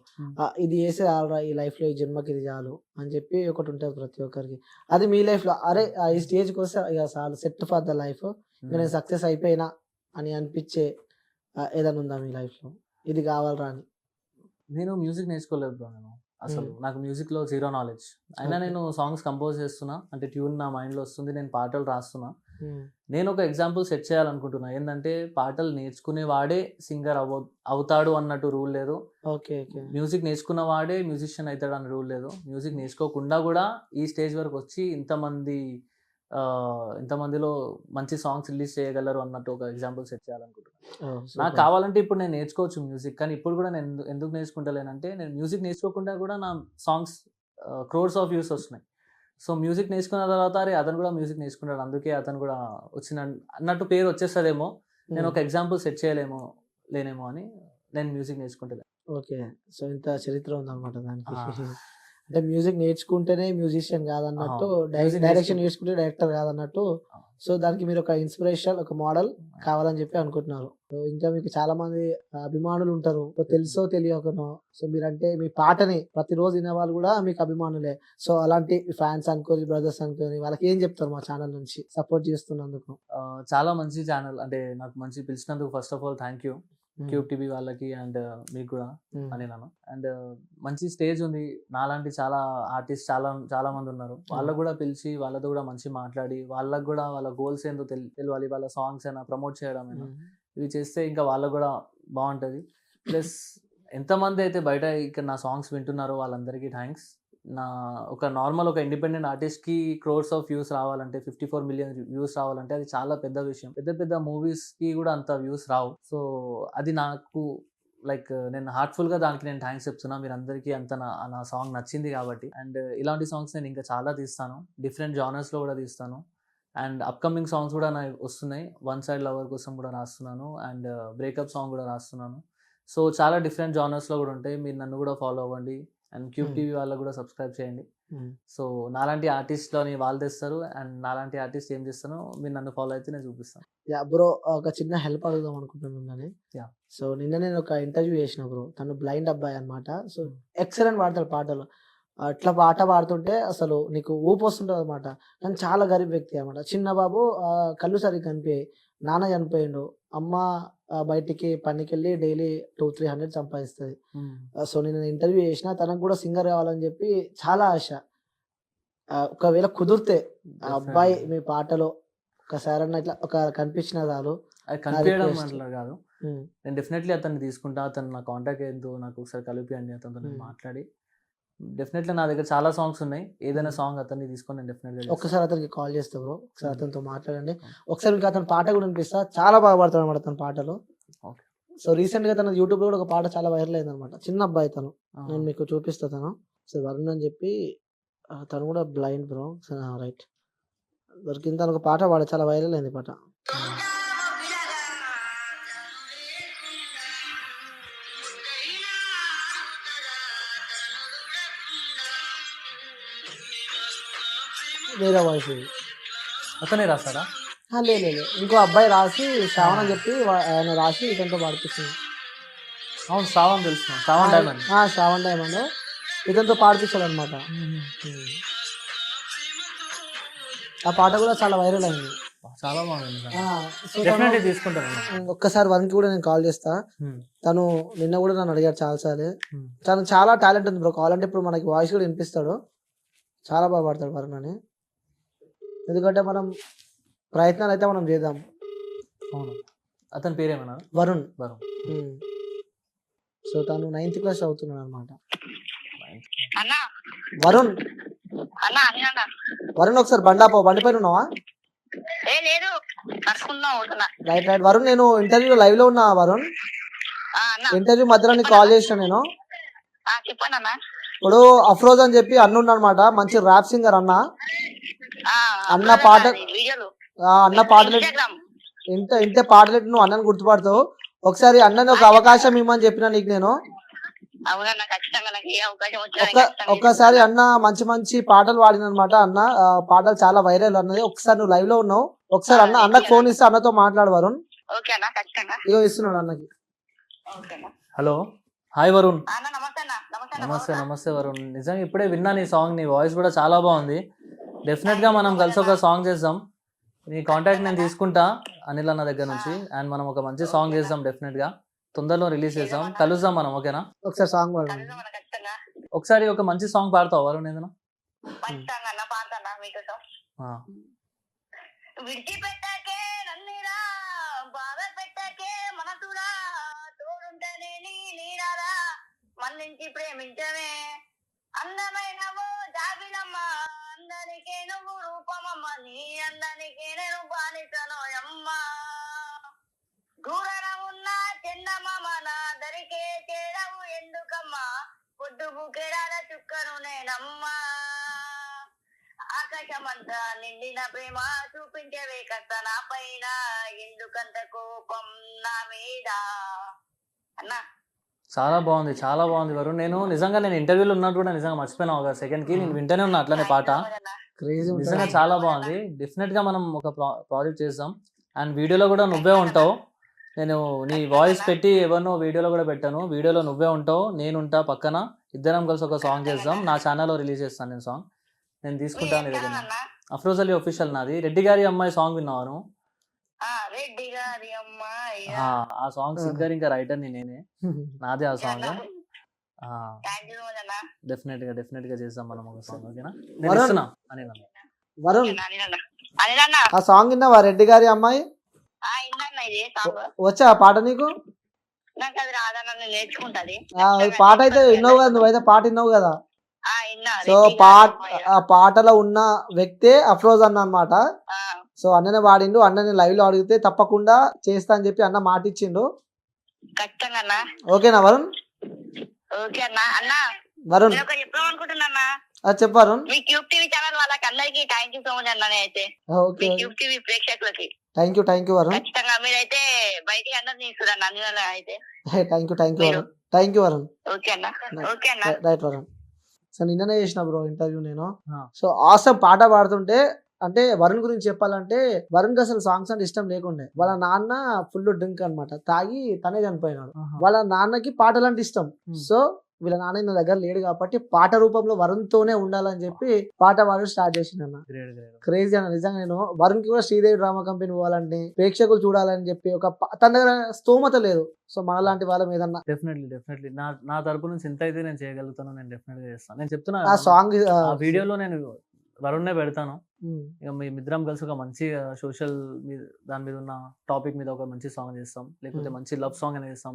ఇది చేసే ఆల్రా ఈ లైఫ్ లో ఈ జన్మకి ఇది చాలు అని చెప్పి ఒకటి ఉంటుంది ప్రతి ఒక్కరికి. అది మీ లైఫ్ లో అరే ఈ స్టేజ్కి వస్తే ఇక చాలు, సెట్ ఫర్ ద లైఫ్, నేను సక్సెస్ అయిపోయినా అని అనిపించే ఏదైనా ఉందా మీ లైఫ్ లో, ఇది కావాలరా అని?
నేను మ్యూజిక్ నేర్చుకోలేదు బ్రో, నేను అసలు నాకు మ్యూజిక్ లో జీరో నాలెడ్జ్. అయినా నేను సాంగ్స్ కంపోజ్ చేస్తున్నా, అంటే ట్యూన్ నా మైండ్ లో వస్తుంది, నేను పాటలు రాస్తున్నా. నేను ఒక ఎగ్జాంపుల్ సెట్ చేయాలనుకుంటున్నా, ఏంటంటే పాటలు నేర్చుకునే వాడే సింగర్ అవుతాడు అన్నట్టు రూల్ లేదు. మ్యూజిక్ నేర్చుకున్న వాడే మ్యూజిషియన్ అవుతాడు అన్న రూల్ లేదు. మ్యూజిక్ నేర్చుకోకుండా కూడా ఈ స్టేజ్ వరకు వచ్చి ఇంతమంది ఇంతమందిలో మంచి సాంగ్స్ రిలీజ్ చేయగలరు అన్నట్టు ఒక ఎగ్జాంపుల్ సెట్ చేయాలనుకుంటున్నాను.
ఓ,
నాకు
సూపర్.
కావాలంటే ఇప్పుడు నేను నేర్చుకోవచ్చు మ్యూజిక్, కానీ ఇప్పుడు కూడా నేను ఎందుకు నేర్చుకుంటలేనంటే, నేను మ్యూజిక్ నేర్చుకోకుండా కూడా నా సాంగ్స్ క్రోర్స్ ఆఫ్ వ్యూస్ వస్తున్నాయి. సో మ్యూజిక్ నేర్చుకున్న తర్వాత అరే అతను కూడా మ్యూజిక్ నేర్చుకుంటాడు, అందుకే అతను కూడా వచ్చిన అన్నట్టు పేరు వచ్చేస్తుందేమో, నేను ఒక ఎగ్జాంపుల్ సెట్ చేయలేమో లేనేమో అని నేను మ్యూజిక్ నేర్చుకుంటలే.
ఓకే. సో ఇంత చరిత్ర ఉందన్నమాట దానికి. అంటే మ్యూజిక్ నేర్చుకుంటేనే మ్యూజిషియన్ కాదన్నట్టు,
Music
డైరెక్షన్ నేర్చుకుంటే డైరెక్టర్ కాదన్నట్టు. సో దానికి మీరు ఒక ఇన్స్పిరేషన్, ఒక మోడల్ కావాలని చెప్పి అనుకుంటున్నారు. సో ఇంకా మీకు చాలా మంది అభిమానులు ఉంటారు, తెలుసో తెలియకనో. సో మీరంటే మీ పాటని ప్రతిరోజు వినే వాళ్ళు కూడా మీకు అభిమానులే. సో అలాంటి ఫ్యాన్స్ అనుకోని, బ్రదర్స్ అనుకోని, వాళ్ళకి ఏం చెప్తారు మా ఛానల్ నుంచి సపోర్ట్ చేస్తున్నందుకు?
చాలా మంచి ఛానల్, అంటే నాకు మంచి పిలిచినందుకు first of all thank you Cube TV వాళ్ళకి అండ్ మీకు కూడా అని నన్ను. అండ్ మంచి స్టేజ్ ఉంది, నాలాంటి చాలా ఆర్టిస్ట్ చాలా మంది ఉన్నారు, వాళ్ళకు కూడా పిలిచి వాళ్ళతో కూడా మంచి మాట్లాడి, వాళ్ళకు కూడా వాళ్ళ గోల్స్ ఏందో తెలియాలి, వాళ్ళ సాంగ్స్ అయినా ప్రమోట్ చేయడం అయినా ఇవి చేస్తే ఇంకా వాళ్ళకు కూడా బాగుంటుంది. ప్లస్ ఎంతమంది అయితే బయట ఇక్కడ నా సాంగ్స్ వింటున్నారో వాళ్ళందరికీ థ్యాంక్స్. ఒక నార్మల్ ఒక ఇండిపెండెంట్ ఆర్టిస్ట్కి క్రోర్స్ ఆఫ్ వ్యూస్ రావాలంటే, 54 మిలియన్ వ్యూస్ రావాలంటే అది చాలా పెద్ద విషయం. పెద్ద పెద్ద మూవీస్కి కూడా అంత వ్యూస్ రావు. సో అది నాకు లైక్ నేను హార్ట్ఫుల్గా దానికి నేను థ్యాంక్స్ చెప్తున్నా. మీరు అందరికీ అంత నా సాంగ్ నచ్చింది కాబట్టి. అండ్ ఇలాంటి సాంగ్స్ నేను ఇంకా చాలా తీస్తాను, డిఫరెంట్ జానర్స్లో కూడా తీస్తాను. అండ్ అప్కమింగ్ సాంగ్స్ కూడా నాకు వస్తున్నాయి. వన్ సైడ్ లవర్ కోసం కూడా రాస్తున్నాను, అండ్ బ్రేకప్ సాంగ్ కూడా రాస్తున్నాను. సో చాలా డిఫరెంట్ జానర్స్లో కూడా ఉంటాయి. మీరు నన్ను కూడా ఫాలో అవ్వండి, అండ్ క్యూబ్ టీవీ వాళ్ళకు కూడా సబ్స్క్రైబ్ చేయండి. సో నాలాంటి ఆర్టిస్ట్లోని వాళ్ళు తెస్తారు, అండ్ నాలాంటి ఆర్టిస్ట్ ఏం చేస్తానో మీరు నన్ను ఫాలో అయితే నేను చూపిస్తాను.
యా బ్రో, ఒక చిన్న హెల్ప్ అడుగుదాం అనుకుంటున్నాను.
Yeah.
సో నిన్న నేను ఒక ఇంటర్వ్యూ చేసిన బ్రో, తను బ్లైండ్ అబ్బాయి అనమాట. సో ఎక్సలెంట్ పాడతాడు పాటలు. అట్లా పాట పాడుతుంటే అసలు నీకు ఊపు వస్తుంటుంది అనమాట. కానీ చాలా గరీబ్ వ్యక్తి అనమాట. చిన్న బాబు, కళ్ళు సరిగ్గా కనిపించాయి, నాన్న చనిపోయిండు, అమ్మ బయటికి పనికి వెళ్ళి డైలీ 200-300 సంపాదిస్తుంది. సో నేను ఇంటర్వ్యూ చేసిన, తనకు కూడా సింగర్ కావాలని చెప్పి చాలా ఆశ. ఒకవేళ కుదిరితే ఆ అబ్బాయి మీ పాటలో ఒకసారి ఇట్లా ఒక కనిపించిన చాలు.
అది కనిపించడం అట్లా కాదు, నేను డెఫినెట్లీ అతన్ని తీసుకుంటా. అతను నా కాంటాక్ట్ ఏందో నాకు ఒకసారి కలిపియండి, అతనితో నేను మాట్లాడి. డెఫినెట్లీ నా దగ్గర చాలా సాంగ్స్ ఉన్నాయి, ఏదైనా సాంగ్ అతన్ని తీసుకొని నేను డెఫినెట్లీ
ఒకసారి అతనికి కాల్ చేస్తా బ్రో, ఒకసారి అతనితో మాట్లాడండి. ఒకసారి ఇంకా అతని పాట కూడా వినిపిస్తా, చాలా బాగా పాడతాడు అనమాట తన పాటలు. సో రీసెంట్ గా తన యూట్యూబ్ లో కూడా ఒక పాట చాలా వైరల్ అయింది అనమాట. చిన్న అబ్బాయి తను, నేను మీకు చూపిస్తా. తను సో వరుణ్ అని చెప్పి, తను కూడా బ్లైండ్ బ్రో. రైట్, దొరికింది. తను ఒక పాట పాడ చాలా వైరల్ అయింది పాట. వేరే వాయిస్ ఇది.
అతనే రాస్తాడా?
లేదు, ఇంకో అబ్బాయి రాసి, శ్రావణ్ అని చెప్పి ఆయన రాసి ఇతనితో పాడిపిస్తుంది.
అవును, శ్రావణ్ తెలుసు, శ్రావణ్ డైమండ్.
శ్రావణ్ డైమండ్ ఇతనితో పాడిపించాడు అనమాట. ఆ పాట కూడా చాలా వైరల్ అయింది,
చాలా బాగుంది.
సో
డెఫినెట్లీ తీసుకుంటాను.
ఒక్కసారి వన్కి కూడా నేను కాల్ చేస్తా. తను నిన్న కూడా నన్ను అడిగాడు చాలాసార్లు. తను చాలా టాలెంట్ ఉంది బ్రో, కావాలంటే ఇప్పుడు మనకి వాయిస్ కూడా వినిపిస్తాడు. చాలా బాగా పాడతాడు వరుణ్ అని. ఎందుకంటే మనం ప్రయత్నాలు అయితే మనం చేద్దాం.
అవును, అతని పేరేమన్నా?
వరుణ్.
వరుణ్.
సో తను 9th క్లాస్ చదువుతున్నాడు అనమాట.
అన్నా
వరుణ్,
అన్నా అన్నా
వరుణ్ ఒకసారి బండి పైన ఉన్నావా?
లేదు, నడుచుకుంటా పోతున్నా.
రైట్ వరుణ్, నేను ఇంటర్వ్యూ లైవ్ లో ఉన్నా వరుణ్. ఇంటర్వ్యూ మధ్యలో నీకు కాల్ చేసిన నేను.
చెప్పండి అన్న.
ఇప్పుడు అఫ్రోజ్ అని చెప్పి అన్న ఉన్నాడనమాట, మంచి ర్యాప్ సింగర్ అన్న. అన్న పాటలు ఇంటే పాటలు నువ్వు అన్నని గుర్తుపడతావు. ఒకసారి అన్నని ఒక అవకాశం ఇవ్వమని చెప్పిన నీకు నేను. ఒక్కసారి అన్న మంచి పాటలు పాడినమాట. అన్న పాటలు చాలా వైరల్ అన్నది. ఒకసారి నువ్వు లైవ్ లో ఉన్నావు, ఒకసారి అన్నకు ఫోన్ ఇస్తే అన్నతో మాట్లాడు వరుణ్. ఇగో ఇస్తున్నాడు అన్నకి.
Hello, hi Varun. నమస్తే వరుణ్. నిజంగా ఇప్పుడే విన్నా నీ సాంగ్, నీ వాయిస్ కూడా చాలా బాగుంది. డెఫినెట్గా మనం కలిసి ఒక సాంగ్ చేద్దాం. నీ కాంటాక్ట్ నేను తీసుకుంటా అనిల్ అన్న దగ్గర నుంచి, అండ్ మనం ఒక మంచి సాంగ్ చేద్దాం. డెఫినెట్గా తొందరలో రిలీజ్ చేద్దాం, కలుద్దాం మనం. ఓకేనా? ఒకసారి సాంగ్ పాడు. ఒకసారి ఒక మంచి సాంగ్ పాడతావు వరుణ్ ఏదైనా?
విడిచిపెట్టకే నన్నిరా, బాధ పెట్టకే మనసురా, తోడుంటేనే నీరారా, మన్నించి ప్రేమించవే అందమైన ఓ జాబిలమ్మ, అందరికీ నువ్వు రూపమమ్మ. అమ్మ నీ అందరికి నేను బానిసను అమ్మ దూరన ఉన్న చందమామ నా దరికే చేరవు ఎందుకమ్మా పొద్దు బుకెరాల చుక్కను నేనమ్మా ఆకాశమంతా నిండిన ప్రేమ చూపించవే కష్ట నా పైన ఎందుకంత కోపం నా మీద అన్నా
చాలా బాగుంది వరుణ్. నేను నిజంగా ఇంటర్వ్యూలో ఉన్నట్టు కూడా నిజంగా మర్చిపోయినా ఒక సెకండ్ కి. నేను వింటూనే ఉన్నా అట్లనే పాట.
క్రేజీ
నిజంగా చాలా బాగుంది. డెఫినెట్ గా మనం ఒక ప్రాజెక్ట్ చేద్దాం. అండ్ వీడియోలో కూడా నువ్వే ఉంటావు. నేను నీ వాయిస్ పెట్టి ఎవరినో వీడియోలో కూడా పెట్టాను. వీడియోలో నువ్వే ఉంటావు, నేను ఉంటా పక్కన. ఇద్దరం కలిసి ఒక సాంగ్ చేద్దాం. నా ఛానల్లో రిలీజ్ చేస్తాను నేను సాంగ్. నేను తీసుకుంటాను ఇది. అఫ్రోజ్ అలీ ఒఫీషియల్ నాది. రెడ్డి గారి అమ్మాయి సాంగ్ విన్నాను.
రెడ్డి గారి అమ్మాయి
ఆ సాంగ్ సింగర్ ఇంకా రైటర్ నేనే. నాదే ఆ సాంగ్. డెఫినెట్ గా చేద్దాం మనం ఒక సాంగ్. ఓకేనా? నేను ఇస్తున్నా అని
వరుణ్ ఆ సాంగ్ విన్నావా రెడ్డి గారి అమ్మాయి? వచ్చా ఆ పాట నీకు?
నాకు అది రాదన్న నేర్చుకుంటది.
పాట అయితే విన్నావు కదా, నువ్వైతే పాట విన్నావు కదా. సో ఆ పాటలో ఉన్న వ్యక్తే అఫ్రోజ్ అన్న అన్నమాట. సో అన్ననే వాడిండు. అన్నని లైవ్ లో అడిగితే తప్పకుండా చేస్తా అని చెప్పి అన్న మాట ఇచ్చిండు.
ఖచ్చితంగా.
ఓకేనా వరుణ్?
ఓకే అన్న. అన్న
వరుణ్
చెప్పాలనుకుంటున్నా.
చెప్పు వరుణ్.
మీ క్యూబ్ టీవీ ఛానల్ వాళ్ళకి అందరికి థ్యాంక్ యూ సో మచ్ అన్న. అయితే
ఓకే
క్యూబ్ టీవీ ప్రేక్షకులకి
థ్యాంక్ యూ వరుణ్.
ఖచ్చితంగా మీరైతే బయటికి అందరినీ ఇస్తున్నారు అందువల్ల అయితే
థ్యాంక్ యూ వరుణ్.
ఓకే అన్న. ఓకే అన్న.
రైట్ వరుణ్. సో నిన్ననే చేసిన బ్రో ఇంటర్వ్యూ నేను. సో ఆసమ్ పాట పాడుతుంటే అంటే వరుణ్ గురించి చెప్పాలంటే వరుణ్ కి అసలు సాంగ్స్ అంటే ఇష్టం లేకుండే. వాళ్ళ నాన్న ఫుల్ డ్రింక్ అన్నమాట, తాగి తనే చనిపోయినాడు. వాళ్ళ నాన్నకి పాటలు అంటే ఇష్టం. సో వీళ్ళ నాన్న నా దగ్గర లేడు కాబట్టి పాట రూపంలో వరుణ్ తోనే ఉండాలని చెప్పి పాట పాడడం స్టార్ట్ చేసిందన్న. క్రేజీ అన్న. నిజంగా నేను వరుణ్ కి కూడా శ్రీదేవి డ్రామా కంపెనీ పోవాలంటే ప్రేక్షకులు చూడాలని చెప్పి ఒక తన దగ్గర స్తోమత లేదు. సో మనలాంటి వాళ్ళ మీద
డెఫినెట్లీ నా తరపు నుంచి ఎంత అయితే నేను చేయగలుగుతానో నేను డెఫినెట్ గా చేస్తాను. నేను చెప్తున్నా
ఆ సాంగ్
వీడియోలో నేను వరుణ్నే పెడతాను. ఇక మేమిద్దరం కలిసి ఒక మంచి సోషల్ దాని మీద ఉన్న టాపిక్ మీద ఒక మంచి సాంగ్ చేస్తాం. లేకపోతే మంచి లవ్ సాంగ్ అనేది చేస్తాం,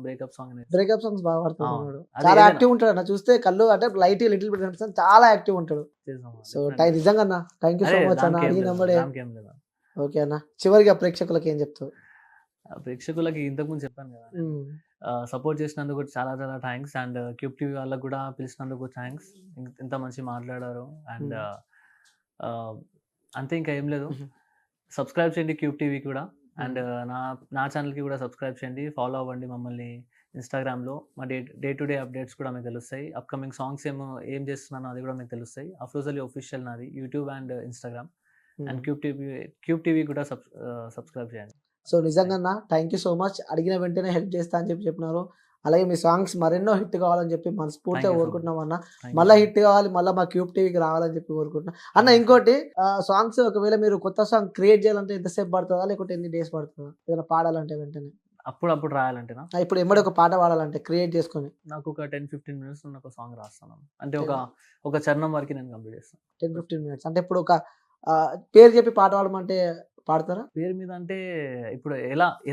బ్రేకప్ సాంగ్స్ బాగా పడుతున్నాడు. చాలా యాక్టివ్ ఉంటాడు అన్న. చూస్తే కళ్ళు అంటే లైట్ లిటిల్ బిట్ కనిపిస్తాను, చాలా యాక్టివ్ ఉంటాడు. సో నిజంగా అన్న థ్యాంక్ యూ సో మచ్ అన్న. అడిగినప్పుడే ఓకే అన్న. చివరిగా ప్రేక్షకులకి ఏం చెప్తావు? ప్రేక్షకులకి ఇంతకుముందు చెప్పాను కదా, సపోర్ట్ చేసినందుకు చాలా చాలా థ్యాంక్స్. అండ్ క్యూబ్ టీవీ వాళ్ళకి కూడా పిలిచినందుకు థ్యాంక్స్. ఇంత మంచి మాట్లాడారు. అండ్ అంతే, ఇంకా ఏం లేదు. సబ్స్క్రైబ్ చేయండి క్యూబ్ టీవీ కూడా. అండ్ నా ఛానల్కి కూడా సబ్స్క్రైబ్ చేయండి, ఫాలో అవ్వండి మమ్మల్ని ఇన్స్టాగ్రామ్లో. మా డే టు డే అప్డేట్స్ కూడా మీకు తెలుస్తాయి. అప్కమింగ్ సాంగ్స్ ఏం చేస్తున్నానో అది కూడా మీకు తెలుస్తాయి. అఫ్రోజ్ అలీ ఒఫీషియల్ నాది YouTube and Instagram. And cube TV కూడా సబ్స్క్రైబ్ చేయండి.
సో నిజంగా థ్యాంక్ యూ సో మచ్. అడిగిన వెంటనే హెల్ప్ చేస్తా అని చెప్పినారు. అలాగే మీ సాంగ్స్ మరెన్నో హిట్ కావాలని చెప్పి మనస్ఫూర్తిగా కోరుకుంటున్నాం అన్న. మళ్ళీ హిట్ కావాలి, మళ్ళీ మా క్యూబ్ టీవీకి రావాలని చెప్పి కోరుకుంటున్నాం అన్న. ఇంకోటి సాంగ్స్ ఒకవేళ మీరు కొత్త సాంగ్ క్రియేట్ చేయాలంటే ఎంతసేపు పడుతుందా, లేకపోతే ఎన్ని డేస్ పడుతుందా? ఏదైనా పాడాలంటే వెంటనే
అప్పుడు రాయాలంటేనా?
ఇప్పుడు ఎమ్మడి ఒక పాట పాడాలంటే క్రియేట్ చేసుకొని
నాకు ఒక 10-15 minutes ఒక సాంగ్ రాస్తాను. అంటే ఒక చరణం వరకు నేను కంప్లీట్ చేస్తాను.
10-15 minutes అంటే ఇప్పుడు ఒక పేరు చెప్పి పాట పాడమంటే పాడతారా?
పేరు మీద అంటే ఇప్పుడు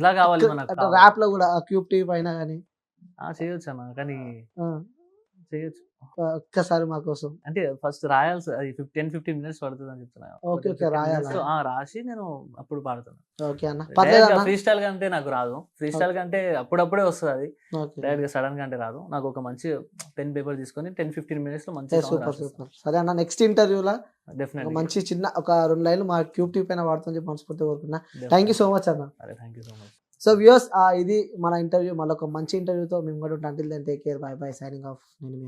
ఎలా కావాలి మనకు?
ర్యాప్ లో కూడా క్యూబ్ టీవీ పైన కానీ
చేయొచ్చు అన్న, కానీ చేయొచ్చు.
ఒక్కసారి మా కోసం
అంటే ఫస్ట్ రాయాల్సి 10-15 minutes పడుతుంది అని చెప్తున్నా.
ఓకే రాయాలి.
రాసి నేను అప్పుడు పాడతాను.
ఓకే అన్న.
ఫ్రీ స్టైల్ గా అంటే నాకు రాదు. ఫ్రీ స్టైల్ గా అంటే అప్పుడప్పుడే వస్తుంది. అది డైరెక్ట్ గా సడన్ గా అంటే రాదు. నాకు ఒక మంచి పెన్ పేపర్ తీసుకొని 10-15 minutes లో మంచి
సూపర్. సరే అన్న, నెక్స్ట్ ఇంటర్వ్యూలో
డెఫినెట్లీ మంచి
చిన్న ఒక 2 లైన్లు మా క్యూబ్ టీవీ పైన వాడుతుంది చెప్పి మనస్ఫూర్తిగా కోరుకున్నా. థ్యాంక్ యూ సో మచ్ అన్న.
Thank you so much.
So viewers, ఇది మన ఇంటర్వ్యూ. మళ్ళీ ఒక మంచి ఇంటర్వ్యూతో మేము కూడా ఉంటాం. Until then take care, bye bye, signing off. నేను మీ